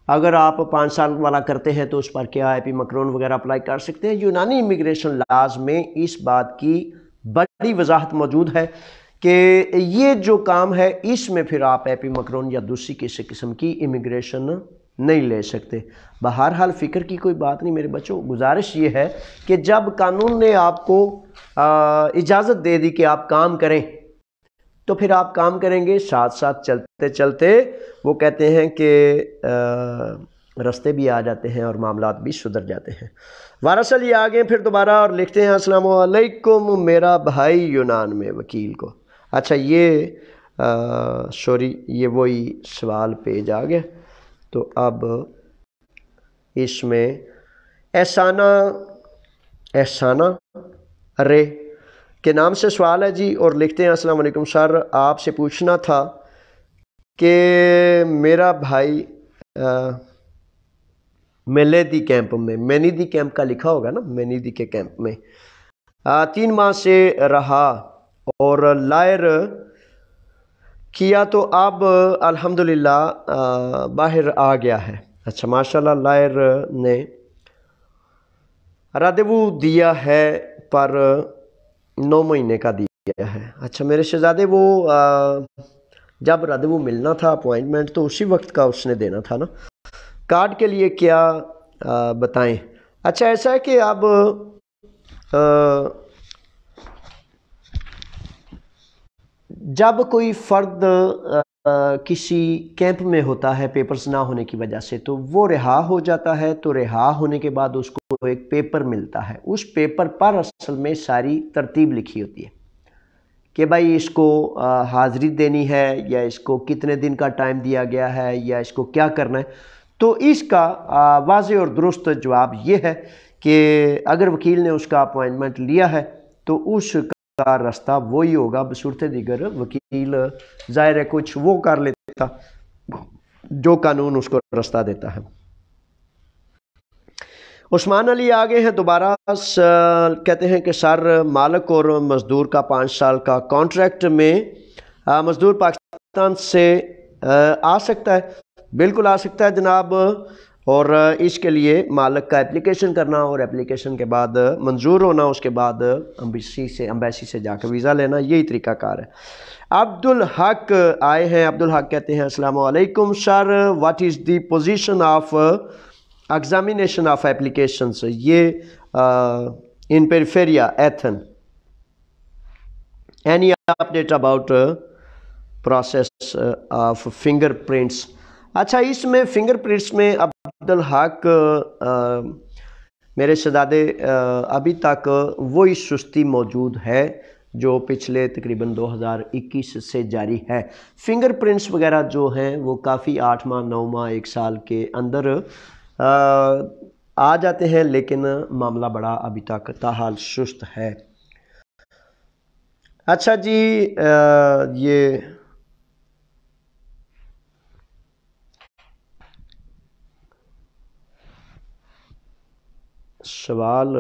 اگر آپ 5 سال والا کرتے ہیں تو اس پر کیا ایپی مکرون وغیرہ اپلائی کر سکتے ہیں؟ یونانی امیگریشن لاز میں اس بات کی بڑی وضاحت موجود ہے کہ یہ جو کام ہے اس میں پھر آپ ایپی مکرون یا دوسری کسی قسم کی امیگریشن نہیں لے سکتے۔ بہرحال فکر کی کوئی بات نہیں میرے بچوں، گزارش یہ ہے کہ جب قانون نے آپ کو اجازت دے دی کہ آپ کام کریں تو پھر آپ کام کریں گے، ساتھ ساتھ چلتے چلتے وہ کہتے ہیں کہ رستے بھی آ جاتے ہیں اور معاملات بھی سدھر جاتے ہیں۔ وارث علی آگے پھر دوبارہ اور لکھتے ہیں السلام علیکم، میرا بھائی یونان میں وکیل کو۔ اچھا یہ سوری یہ وہی سوال پیج آ گیا، تو اب اس میں احسانہ رے کے نام سے سوال ہے جی، اور لکھتے ہیں السلام علیکم سر، آپ سے پوچھنا تھا کہ میرا بھائی میلیدی کیمپ میں، مینیدی کیمپ کا لکھا ہوگا نا، مینیدی کے کیمپ میں 3 ماہ سے رہا اور لائر کیا تو اب الحمدللہ باہر آ گیا ہے۔ اچھا ماشاءاللہ، لائر نے ردیو دیا ہے پر 9 مہینے کا دیا ہے۔ اچھا میرے شہزادے وہ جب ردیو ملنا تھا اپوائنٹمنٹ تو اسی وقت کا اس نے دینا تھا نا۔ کارڈ کے لیے کیا بتائیں؟ اچھا ایسا ہے کہ اب جب کوئی فرد کسی کیمپ میں ہوتا ہے پیپرز نہ ہونے کی وجہ سے، تو وہ رہا ہو جاتا ہے، تو رہا ہونے کے بعد اس کو ایک پیپر ملتا ہے، اس پیپر پر اصل میں ساری ترتیب لکھی ہوتی ہے کہ بھائی اس کو حاضری دینی ہے، یا اس کو کتنے دن کا ٹائم دیا گیا ہے، یا اس کو کیا کرنا ہے۔ تو اس کا واضح اور درست جواب یہ ہے کہ اگر وکیل نے اس کا اپوائنٹمنٹ لیا ہے تو اس کا رستہ وہی ہوگا، بصورت دیگر وکیل ظاہر ہے کچھ وہ کر لیتا جو قانون اس کو رستہ دیتا ہے۔ عثمان علی آگے ہیں دوبارہ، کہتے ہیں کہ سر مالک اور مزدور کا 5 سال کا کانٹریکٹ میں مزدور پاکستان سے آ سکتا ہے؟ بالکل آ سکتا ہے جناب، اور اس کے لیے مالک کا اپلیکیشن کرنا، اور اپلیکیشن کے بعد منظور ہونا، اس کے بعد امبیسی سے جا کے ویزا لینا، یہی طریقہ کار ہے۔ عبدالحق آئے ہیں، عبدالحق کہتے ہیں السلام علیکم sir, what is the position of examination of applications یہ ان پیریفیریا ایتھن، any update about process of fingerprints? اچھا، اس میں فنگر پرنٹس میں عبدالحق میرے شہزادے ابھی تک وہی سستی موجود ہے جو پچھلے تقریباً 2021 سے جاری ہے۔ فنگر پرنٹس وغیرہ جو ہیں وہ کافی 8 ماہ 9 ماہ 1 سال کے اندر آ جاتے ہیں، لیکن معاملہ بڑا ابھی تک تاحال سست ہے۔ اچھا جی، یہ سوال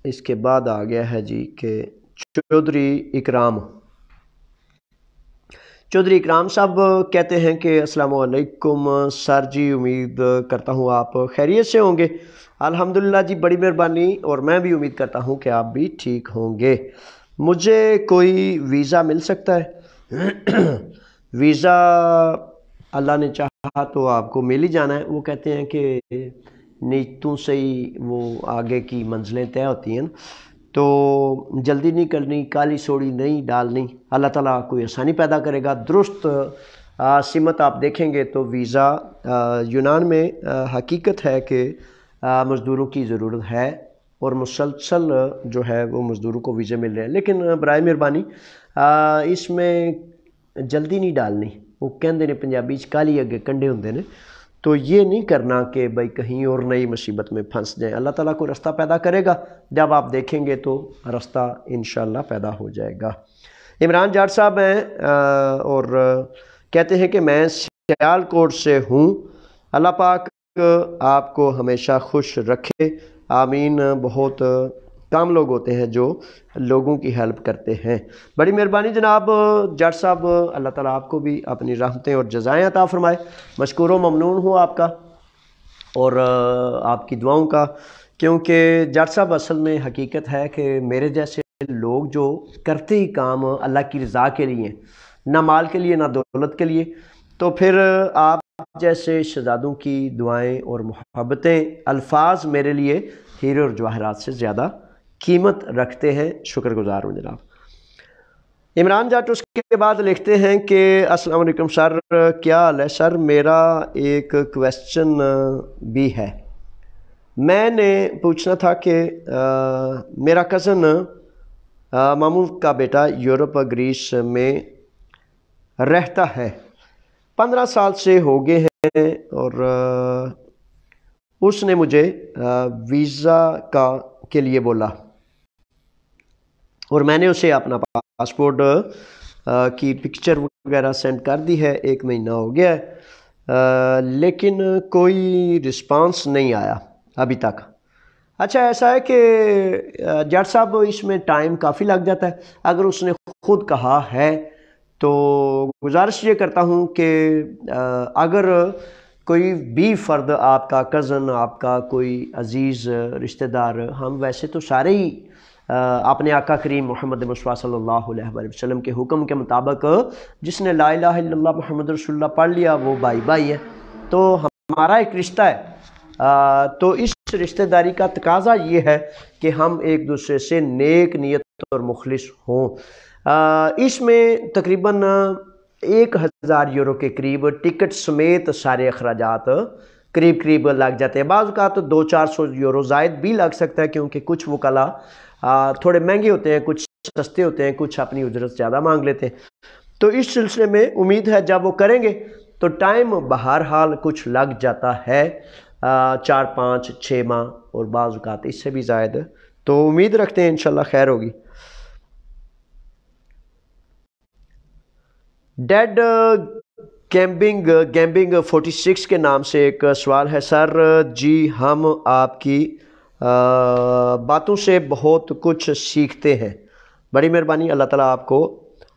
اس کے بعد آ گیا ہے جی کہ چودھری اکرام صاحب کہتے ہیں کہ السلام علیکم سر جی، امید کرتا ہوں آپ خیریت سے ہوں گے۔ الحمدللہ جی، بڑی مہربانی، اور میں بھی امید کرتا ہوں کہ آپ بھی ٹھیک ہوں گے۔ مجھے کوئی ویزا مل سکتا ہے؟ ویزا اللہ نے چاہا تو آپ کو مل ہی جانا ہے۔ وہ کہتے ہیں کہ نیتوں سے ہی وہ آگے کی منزلیں طے ہوتی ہیں، تو جلدی نہیں کرنی، کالی سوڑی نہیں ڈالنی، اللہ تعالیٰ کوئی آسانی پیدا کرے گا۔ درست سمت آپ دیکھیں گے تو ویزا یونان میں حقیقت ہے کہ مزدوروں کی ضرورت ہے، اور مسلسل جو ہے وہ مزدوروں کو ویزے مل رہے ہیں، لیکن برائے مہربانی اس میں جلدی نہیں ڈالنی۔ وہ کہندے نے پنجابی کالی اگے کنڈے ہوندے نے، تو یہ نہیں کرنا کہ بھائی کہیں اور نئی مصیبت میں پھنس جائیں۔ اللہ تعالیٰ کو رستہ پیدا کرے گا، جب آپ دیکھیں گے تو رستہ انشاءاللہ پیدا ہو جائے گا۔ عمران جاٹ صاحب ہیں اور کہتے ہیں کہ میں سیال کوٹ سے ہوں، اللہ پاک آپ کو ہمیشہ خوش رکھے، آمین۔ بہت کام لوگ ہوتے ہیں جو لوگوں کی ہیلپ کرتے ہیں، بڑی مہربانی جناب جٹ صاحب، اللہ تعالیٰ آپ کو بھی اپنی رحمتیں اور جزائیں عطا فرمائے۔ مشکور و ممنون ہوں آپ کا اور آپ کی دعاؤں کا، کیونکہ جٹ صاحب اصل میں حقیقت ہے کہ میرے جیسے لوگ جو کرتے ہی کام اللہ کی رضا کے لیے، نہ مال کے لیے نہ دولت کے لیے، تو پھر آپ جیسے شہزادوں کی دعائیں اور محبتیں، الفاظ میرے لیے ہیرے اور جواہرات سے زیادہ قیمت رکھتے ہیں، شکر گزار ہوں جناب۔ عمران جٹ اس کے بعد لکھتے ہیں کہ السلام علیکم سر، کیا حال ہے سر؟ میرا ایک کویسچن بھی ہے، میں نے پوچھنا تھا کہ میرا کزن ماموں کا بیٹا یورپ گریس میں رہتا ہے، 15 سال سے ہو گئے ہیں، اور اس نے مجھے ویزا کے لیے بولا، اور میں نے اسے اپنا پاسپورٹ کی پکچر وغیرہ سینڈ کر دی ہے، 1 مہینہ ہو گیا ہے، لیکن کوئی رسپانس نہیں آیا ابھی تک۔ اچھا، ایسا ہے کہ جٹ صاحب اس میں ٹائم کافی لگ جاتا ہے، اگر اس نے خود کہا ہے تو گزارش یہ کرتا ہوں کہ اگر کوئی بھی فرد، آپ کا کزن، آپ کا کوئی عزیز رشتہ دار، ہم ویسے تو سارے ہی اپنے آقا کریم محمد مصطفیٰ صلی اللہ علیہ وآلہ وسلم کے حکم کے مطابق جس نے لا الہ الا اللہ محمد رسول اللہ پڑھ لیا وہ بھائی بھائی ہے، تو ہمارا ایک رشتہ ہے، تو اس رشتہ داری کا تقاضا یہ ہے کہ ہم ایک دوسرے سے نیک نیت اور مخلص ہوں۔ اس میں تقریباً 1000 یورو کے قریب ٹکٹ سمیت سارے اخراجات قریب قریب لگ جاتے ہیں. بعض اوقات تو 200-400 یورو زائد بھی لگ سکتا ہے، کیونکہ کچھ وکلا تھوڑے مہنگے ہوتے ہیں، کچھ سستے ہوتے ہیں، کچھ اپنی اجرت زیادہ مانگ لیتے ہیں. تو اس سلسلے میں امید ہے جب وہ کریں گے تو ٹائم بہرحال کچھ لگ جاتا ہے، 4-5-6 ماہ اور بعض اوقات اس سے بھی زائد. تو امید رکھتے ہیں انشاءاللہ خیر ہوگی. ڈیڈ گیمبنگ 46 کے نام سے ایک سوال ہے. سر جی ہم آپ کی باتوں سے بہت کچھ سیکھتے ہیں، بڑی مہربانی، اللہ تعالیٰ آپ کو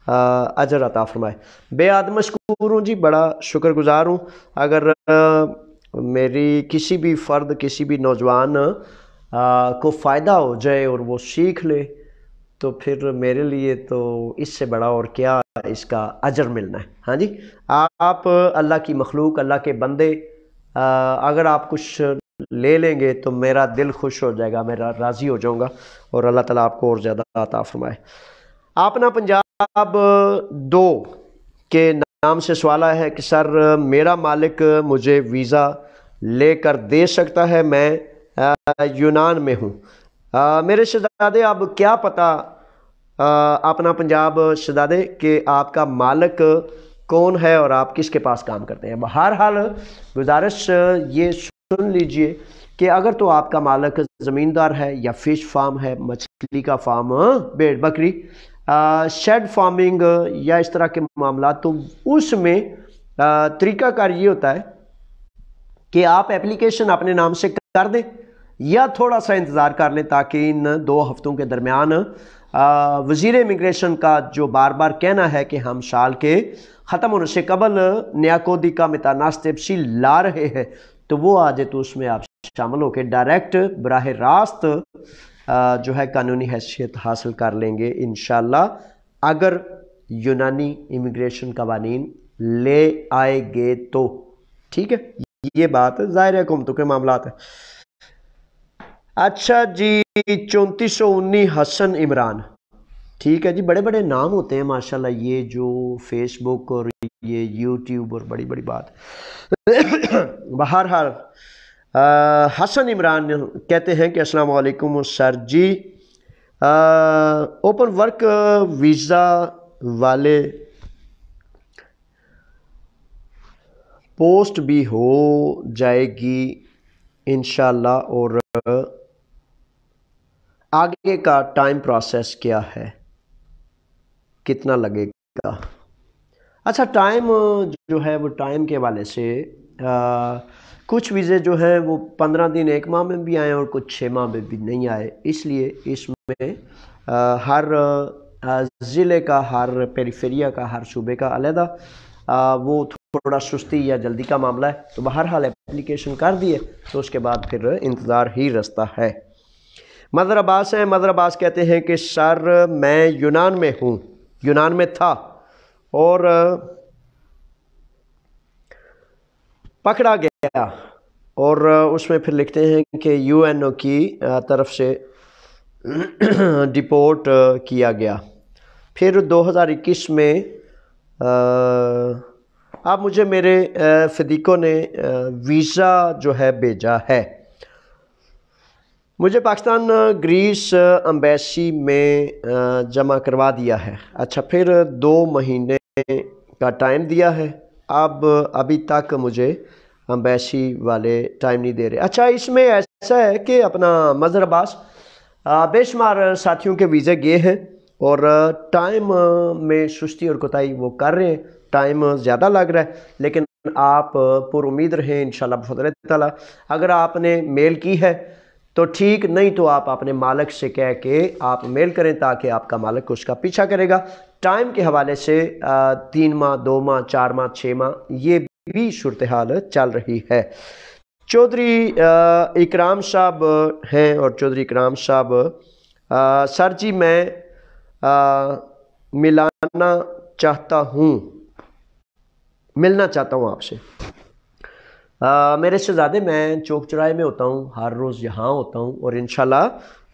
اجر عطا فرمائے. بے حد مشکور ہوں جی، بڑا شکر گزار ہوں. اگر میری کسی بھی فرد، کسی بھی نوجوان کو فائدہ ہو جائے اور وہ سیکھ لے تو پھر میرے لیے تو اس سے بڑا اور کیا اس کا اجر ملنا ہے. ہاں جی، آپ اللہ کی مخلوق، اللہ کے بندے، اگر آپ کچھ لے لیں گے تو میرا دل خوش ہو جائے گا، میرا راضی ہو جاؤں گا، اور اللہ تعالیٰ آپ کو اور زیادہ عطا فرمائے. آپ نا پنجاب 2 کے نام سے سوال ہے کہ سر میرا مالک مجھے ویزا لے کر دے سکتا ہے، میں یونان میں ہوں. میرے شہزادے اب کیا پتہ اپنا پنجاب شہزادے کہ آپ کا مالک کون ہے اور آپ کس کے پاس کام کرتے ہیں. بہرحال گزارش یہ سن لیجئے کہ اگر تو آپ کا مالک زمیندار ہے یا فش فارم ہے، مچھلی کا فارم، بھیڑ بکری، شیڈ فارمنگ یا اس طرح کے معاملات، تو اس میں طریقہ کار یہ ہوتا ہے کہ آپ اپلیکیشن اپنے نام سے کر دیں یا تھوڑا سا انتظار کر لیں، تاکہ ان 2 ہفتوں کے درمیان وزیر امیگریشن کا جو بار بار کہنا ہے کہ ہم سال کے ختم ہونے سے قبل نیاکودی کا متناسب تفصیل لا رہے ہیں، تو وہ آ جائے تو اس میں آپ شامل ہو کے ڈائریکٹ براہ راست جو ہے قانونی حیثیت حاصل کر لیں گے انشاءاللہ، اگر یونانی امیگریشن قوانین لے آئے گے تو. ٹھیک ہے، یہ بات ظاہر ہے حکومتوں کے معاملات ہیں. اچھا جی، 3419 حسن عمران، ٹھیک ہے جی. بڑے بڑے نام ہوتے ہیں ماشاءاللہ، یہ جو فیس بک اور یہ یوٹیوب اور بڑی بڑی بات. بہرحال حسن عمران کہتے ہیں کہ السلام علیکم سر جی، اوپن ورک ویزا والے پوسٹ بھی ہو جائے گی انشاءاللہ، اور آگے کا ٹائم پروسیس کیا ہے، کتنا لگے گا؟ اچھا، ٹائم جو ہے وہ ٹائم کے حوالے سے کچھ ویزے جو ہیں وہ 15 دن 1 ماہ میں بھی آئے اور کچھ 6 ماہ میں بھی نہیں آئے. اس لیے اس میں ہر ضلع کا، ہر پیریفیریا کا، ہر صوبے کا علیحدہ وہ تھوڑا سستی یا جلدی کا معاملہ ہے. تو بہرحال اپلیکیشن کر دیے تو اس کے بعد پھر انتظار ہی رستہ ہے. مظہر عباس ہیں. مظہر عباس کہتے ہیں کہ سر میں یونان میں ہوں، یونان میں تھا اور پکڑا گیا، اور اس میں پھر لکھتے ہیں کہ یو این او کی طرف سے ڈپورٹ کیا گیا. پھر 2021 میں اب مجھے میرے فدیکو نے ویزا جو ہے بھیجا ہے، مجھے پاکستان گریس امبیسی میں جمع کروا دیا ہے. اچھا، پھر 2 مہینے کا ٹائم دیا ہے، ابھی تک مجھے امبیسی والے ٹائم نہیں دے رہے. اچھا، اس میں ایسا ہے کہ اپنا مظہر عباس بے شمار ساتھیوں کے ویزے گئے ہیں اور ٹائم میں سستی اور کوتاہی وہ کر رہے ہیں، ٹائم زیادہ لگ رہا ہے، لیکن آپ پر امید رہیں انشاءاللہ بفضل تعالیٰ. اگر آپ نے میل کی ہے تو ٹھیک، نہیں تو آپ اپنے مالک سے کہہ کے آپ میل کریں تاکہ آپ کا مالک اس کا پیچھا کرے گا. ٹائم کے حوالے سے 3 ماہ 2 ماہ 4 ماہ 6 ماہ یہ بھی صورتحال چل رہی ہے. چودھری اکرام صاحب ہیں، اور چودھری اکرام صاحب، سر جی میں ملنا چاہتا ہوں آپ سے. میرے شہزادے میں چوک چرائے میں ہوتا ہوں، ہر روز یہاں ہوتا ہوں، اور انشاءاللہ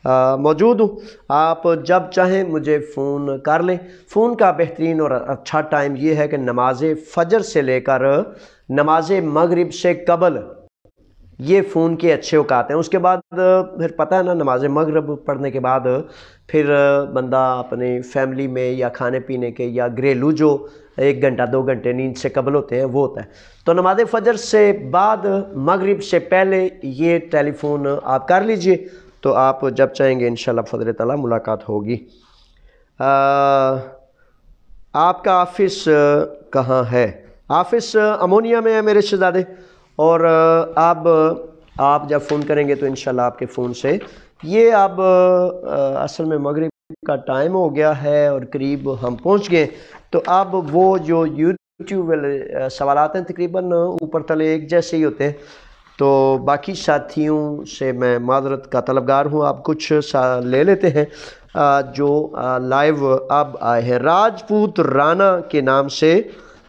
موجود ہوں. آپ جب چاہیں مجھے فون کر لیں. فون کا بہترین اور اچھا ٹائم یہ ہے کہ نماز فجر سے لے کر نماز مغرب سے قبل یہ فون کے اچھے اوقات ہیں. اس کے بعد پھر پتہ ہے نا، نماز مغرب پڑھنے کے بعد پھر بندہ اپنی فیملی میں یا کھانے پینے کے یا گھریلو جو 1 گھنٹہ 2 گھنٹے نیند سے قبل ہوتے ہیں وہ ہوتا ہے. تو نماز فجر سے بعد مغرب سے پہلے یہ ٹیلی فون آپ کر لیجئے، تو آپ جب چاہیں گے انشاءاللہ بفضل تعالیٰ ملاقات ہوگی. آپ کا آفس کہاں ہے؟ آفس امونیا میں ہے میرے شہزادے. اور آپ جب فون کریں گے تو انشاءاللہ آپ کے فون سے یہ اب اصل میں مغرب کا ٹائم ہو گیا ہے اور قریب ہم پہنچ گئے. تو اب وہ جو یوٹیوب والے سوالات ہیں تقریباً اوپر تلے ایک جیسے ہی ہوتے ہیں، تو باقی ساتھیوں سے میں معذرت کا طلبگار ہوں. آپ کچھ لے لیتے ہیں جو لائیو اب آئے ہیں. راجپوت رانا کے نام سے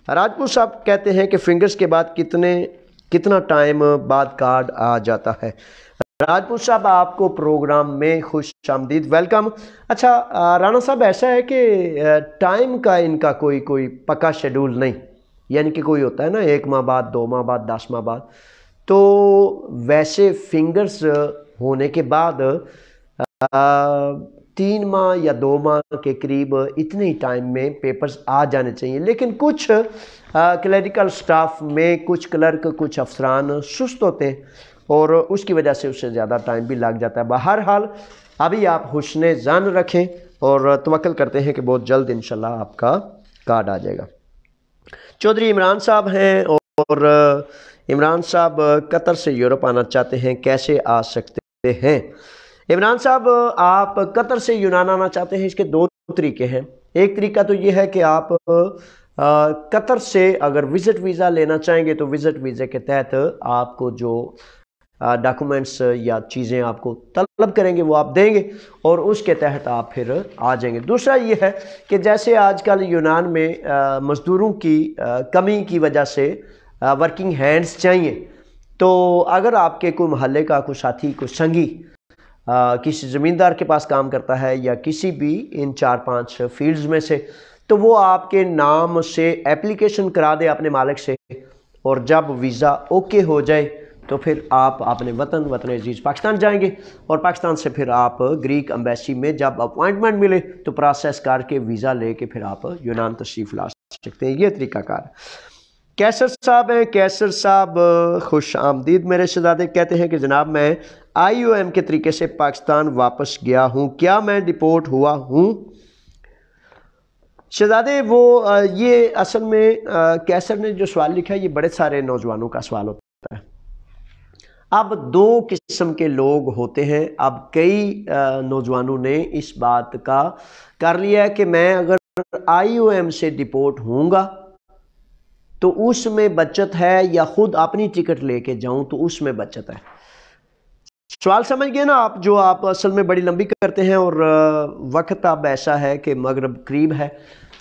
راجپوت صاحب کہتے ہیں کہ فنگرز کے بعد کتنا ٹائم بعد کارڈ آ جاتا ہے؟ راجپوت صاحب آپ کو پروگرام میں خوش آمدید، ویلکم. اچھا رانا صاحب، ایسا ہے کہ ٹائم کا ان کا کوئی پکا شیڈول نہیں، یعنی کہ کوئی ہوتا ہے نا 1 ماہ بعد، 2 ماہ بعد، 10 ماہ بعد. تو ویسے فنگرز ہونے کے بعد 3 ماہ یا 2 ماہ کے قریب اتنے ہی ٹائم میں پیپرز آ جانے چاہیے. لیکن کچھ کلیریکل سٹاف میں کچھ کلرک، کچھ افسران سست ہوتے ہیں اور اس کی وجہ سے اس سے زیادہ ٹائم بھی لگ جاتا ہے. بہرحال ابھی آپ حسن ظن رکھیں اور توکل کرتے ہیں کہ بہت جلد انشاءاللہ آپ کا کارڈ آ جائے گا. چودھری عمران صاحب ہیں، اور عمران صاحب قطر سے یورپ آنا چاہتے ہیں، کیسے آ سکتے ہیں؟ عمران صاحب آپ قطر سے یونان آنا چاہتے ہیں، اس کے 2 طریقے ہیں. ایک طریقہ تو یہ ہے کہ آپ قطر سے اگر وزٹ ویزا لینا چاہیں گے تو وزٹ ویزے کے تحت آپ کو جو ڈاکومنٹس یا چیزیں آپ کو طلب کریں گے وہ آپ دیں گے اور اس کے تحت آپ پھر آ جائیں گے. دوسرا یہ ہے کہ جیسے آج کل یونان میں مزدوروں کی کمی کی وجہ سے ورکنگ ہینڈز چاہیے، تو اگر آپ کے کوئی محلے کا کوئی ساتھی، کوئی سنگی کسی زمیندار کے پاس کام کرتا ہے یا کسی بھی ان 4-5 فیلڈز میں سے، تو وہ آپ کے نام سے اپلیکیشن کرا دے اپنے مالک سے، اور جب ویزا اوکے ہو جائے تو پھر آپ اپنے وطن عزیز پاکستان جائیں گے، اور پاکستان سے پھر آپ گریک امبیسی میں جب اپوائنٹمنٹ ملے تو پروسیس کر کے ویزا لے کے پھر آپ یونان تشریف لا سکتے ہیں. یہ طریقہ کار. کیسر صاحب ہیں، کیسر صاحب خوش آمدید میرے شہزادے. کہتے ہیں کہ جناب میں IOM کے طریقے سے پاکستان واپس گیا ہوں، کیا میں ڈپورٹ ہوا ہوں؟ شہزادے وہ یہ اصل میں کیسر نے جو سوال لکھا ہے یہ بڑے سارے نوجوانوں کا سوال ہوتا ہے. اب 2 قسم کے لوگ ہوتے ہیں. اب کئی نوجوانوں نے اس بات کا کر لیا ہے کہ میں اگر IOM سے ڈپورٹ ہوں گا تو اس میں بچت ہے، یا خود اپنی ٹکٹ لے کے جاؤں تو اس میں بچت ہے. سوال سمجھ گئے نا آپ؟ جو آپ اصل میں بڑی لمبی کرتے ہیں اور وقت اب ایسا ہے کہ مغرب قریب ہے.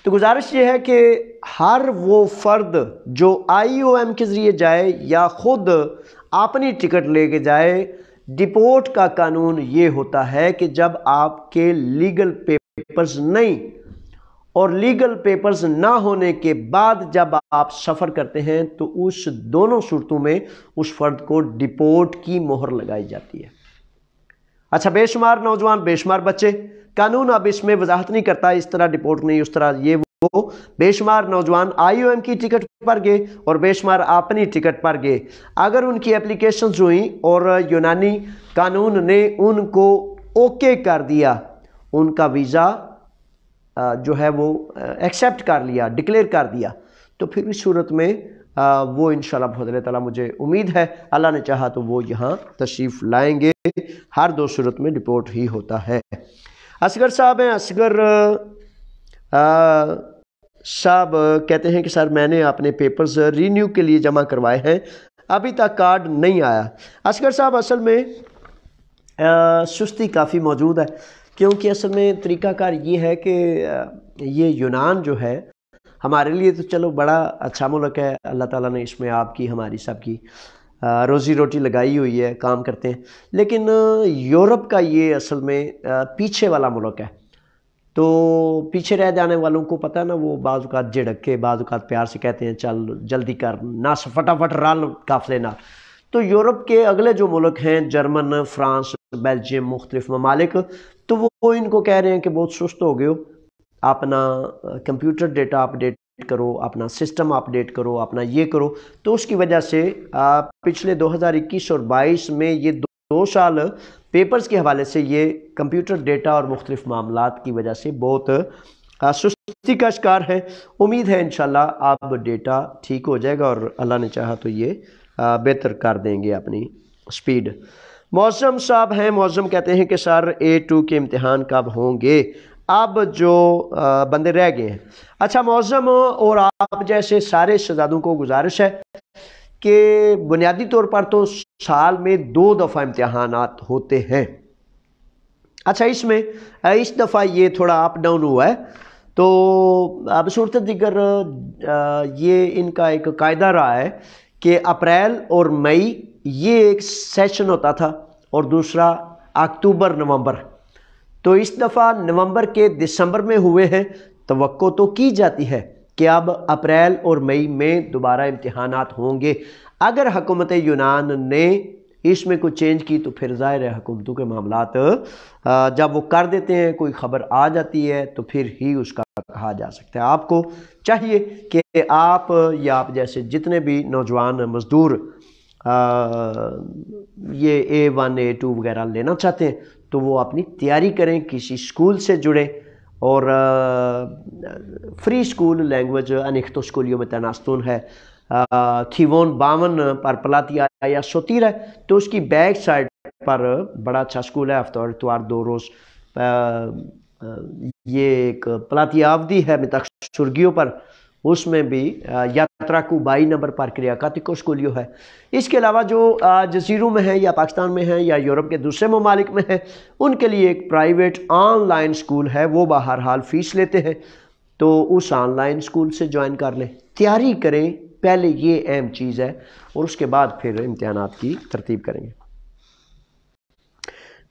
تو گزارش یہ ہے کہ ہر وہ فرد جو IOM کے ذریعے جائے یا خود اپنی ٹکٹ لے کے جائے، ڈپورٹ کا قانون یہ ہوتا ہے کہ جب آپ کے لیگل پیپرز نہیں اور لیگل پیپرز نہ ہونے کے بعد جب آپ سفر کرتے ہیں تو اس دونوں صورتوں میں اس فرد کو ڈپورٹ کی مہر لگائی جاتی ہے. اچھا، بے شمار نوجوان، بے شمار بچے، قانون اب اس میں وضاحت نہیں کرتا اس طرح ڈپورٹ نہیں، اس طرح یہ وہ، بے شمار نوجوان IOM کی ٹکٹ پر گئے اور بے شمار اپنی ٹکٹ پر گئے. اگر ان کی اپلیکیشنز ہوئیں اور یونانی قانون نے ان کو اوکے کر دیا، ان کا ویزا جو ہے وہ ایکسیپٹ کر لیا، ڈکلیئر کر دیا، تو پھر اس صورت میں وہ انشاءاللہ بفضل تعالیٰ مجھے امید ہے اللہ نے چاہا تو وہ یہاں تشریف لائیں گے. ہر 2 صورت میں ڈپورٹ ہی ہوتا ہے. اصغر صاحب ہیں، اصغر صاحب کہتے ہیں کہ سر میں نے اپنے پیپرز رینیو کے لیے جمع کروائے ہیں، ابھی تک کارڈ نہیں آیا. اصغر صاحب اصل میں سستی کافی موجود ہے، کیونکہ اصل میں طریقہ کار یہ ہے کہ یہ یونان جو ہے ہمارے لیے تو چلو بڑا اچھا ملک ہے، اللہ تعالیٰ نے اس میں آپ کی، ہماری سب کی روزی روٹی لگائی ہوئی ہے، کام کرتے ہیں، لیکن یورپ کا یہ اصل میں پیچھے والا ملک ہے، تو پیچھے رہ جانے والوں کو پتہ نا، وہ بعض اوقات جھڑک کے بعض اوقات پیار سے کہتے ہیں چل جلدی کر نس فٹافٹ رال قافلے نہ. تو یورپ کے اگلے جو ملک ہیں، جرمن، فرانس، بیلجیم، مختلف ممالک، تو وہ ان کو کہہ رہے ہیں کہ بہت سست ہو گئے ہو، اپنا کمپیوٹر ڈیٹا اپڈیٹ کرو، اپنا سسٹم اپڈیٹ کرو، اپنا یہ کرو. تو اس کی وجہ سے پچھلے 2021 اور 22 میں یہ 2 سال پیپرز کے حوالے سے یہ کمپیوٹر ڈیٹا اور مختلف معاملات کی وجہ سے بہت سستی کا شکار ہے. امید ہے انشاءاللہ اب ڈیٹا ٹھیک ہو جائے گا اور اللہ نے چاہا تو یہ بہتر کر دیں گے اپنی سپیڈ. معظم صاحب ہیں، معظم کہتے ہیں کہ سر A2 کے امتحان کب ہوں گے؟ اب جو بندے رہ گئے ہیں. اچھا معظم اور آپ جیسے سارے شہزادوں کو گزارش ہے کہ بنیادی طور پر تو سال میں 2 دفعہ امتحانات ہوتے ہیں. اچھا اس دفعہ یہ تھوڑا اپ ڈاؤن ہوا ہے، تو اب صورت دیگر یہ ان کا ایک قاعدہ رہا ہے کہ اپریل اور مئی یہ ایک سیشن ہوتا تھا اور دوسرا اکتوبر نومبر. تو اس دفعہ نومبر کے دسمبر میں ہوئے ہیں. توقع تو کی جاتی ہے کہ اب اپریل اور مئی میں دوبارہ امتحانات ہوں گے. اگر حکومت یونان نے اس میں کوئی چینج کی تو پھر ظاہر ہے حکومتوں کے معاملات جب وہ کر دیتے ہیں، کوئی خبر آ جاتی ہے تو پھر ہی اس کا کہا جا سکتا ہے. آپ کو چاہیے کہ آپ یا آپ جیسے جتنے بھی نوجوان مزدور یہ A1 A2 وغیرہ لینا چاہتے ہیں تو وہ اپنی تیاری کریں، کسی سکول سے جڑیں، اور فری سکول لینگویج انیختو سکولیوں میں تناستون ہے، تھیوون 52 پر پلاتیا یا سوتیر ہے، تو اس کی بیک سائڈ پر بڑا اچھا سکول ہے. ہفتہ اتوار 2 روز یہ ایک پلاتیا آودی ہے متخ سرگیوں پر، اس میں بھی یاترا کو 22 نمبر پر کریا کاتیکو سکولیو ہے. اس کے علاوہ جو جزیروں میں ہیں یا پاکستان میں ہیں یا یورپ کے دوسرے ممالک میں ہیں، ان کے لیے ایک پرائیویٹ آن لائن سکول ہے، وہ بہرحال فیس لیتے ہیں، تو اس آن لائن سکول سے جوائن کر لیں. تیاری کریں پہلے، یہ اہم چیز ہے، اور اس کے بعد پھر امتحانات کی ترتیب کریں گے.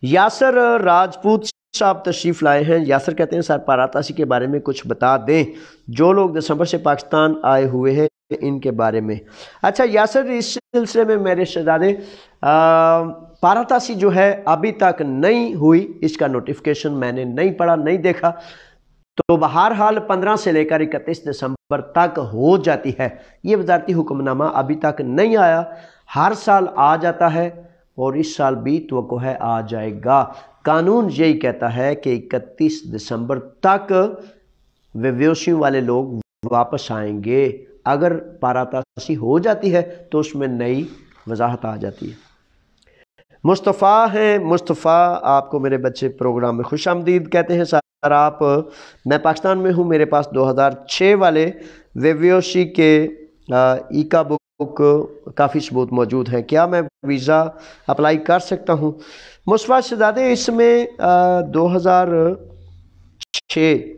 یاسر راجپوت صاحب تشریف لائے ہیں. یاسر کہتے ہیں سر پاراتاسی کے بارے میں کچھ بتا دیں، جو لوگ دسمبر سے پاکستان آئے ہوئے ہیں ان کے بارے میں. اچھا یاسر، اس سلسلے میں میرے شہزادے پاراتاسی جو ہے ابھی تک نہیں ہوئی، اس کا نوٹیفیکیشن میں نے نہیں پڑھا، نہیں دیکھا، تو بہرحال 15 سے لے کر 31 دسمبر تک ہو جاتی ہے. یہ وزارتی حکم نامہ ابھی تک نہیں آیا، ہر سال آ جاتا ہے اور اس سال بھی توقع ہے آ جائے گا. قانون یہی کہتا ہے کہ 31 دسمبر تک ویویوشیوں والے لوگ واپس آئیں گے. اگر پاراتاسی ہو جاتی ہے تو اس میں نئی وضاحت آ جاتی ہے. مصطفیٰ ہیں. مصطفیٰ آپ کو میرے بچے پروگرام میں خوش آمدید کہتے ہیں. سر آپ، میں پاکستان میں ہوں، میرے پاس 2006 والے ویویوشی کے ایکا بک کافی ثبوت موجود ہیں، کیا میں ویزا اپلائی کر سکتا ہوں؟ مصطفیٰ شہزادے، اس میں 2006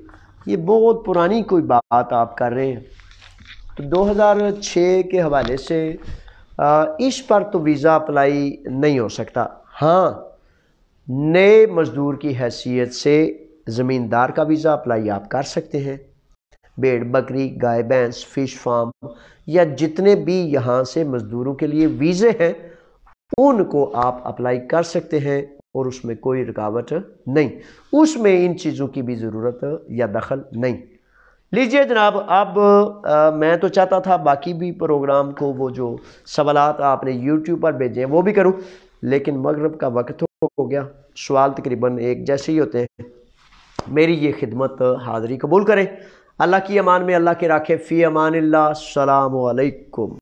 یہ بہت پرانی کوئی بات آپ کر رہے ہیں، تو 2006 کے حوالے سے اس پر تو ویزا اپلائی نہیں ہو سکتا. ہاں، نئے مزدور کی حیثیت سے زمیندار کا ویزا اپلائی آپ کر سکتے ہیں. بھیڑ بکری، گائے بھینس، فش فارم یا جتنے بھی یہاں سے مزدوروں کے لیے ویزے ہیں ان کو آپ اپلائی کر سکتے ہیں، اور اس میں کوئی رکاوٹ نہیں، اس میں ان چیزوں کی بھی ضرورت یا دخل نہیں. لیجئے جناب، اب میں تو چاہتا تھا باقی بھی پروگرام کو، وہ جو سوالات آپ نے یوٹیوب پر بھیجے ہیں وہ بھی کروں، لیکن مغرب کا وقت ہو گیا، سوال تقریباً ایک جیسے ہی ہوتے ہیں. میری یہ خدمت حاضری قبول کریں. اللہ کی امان میں اللہ کے راکھے. فی امان اللہ. السلام علیکم.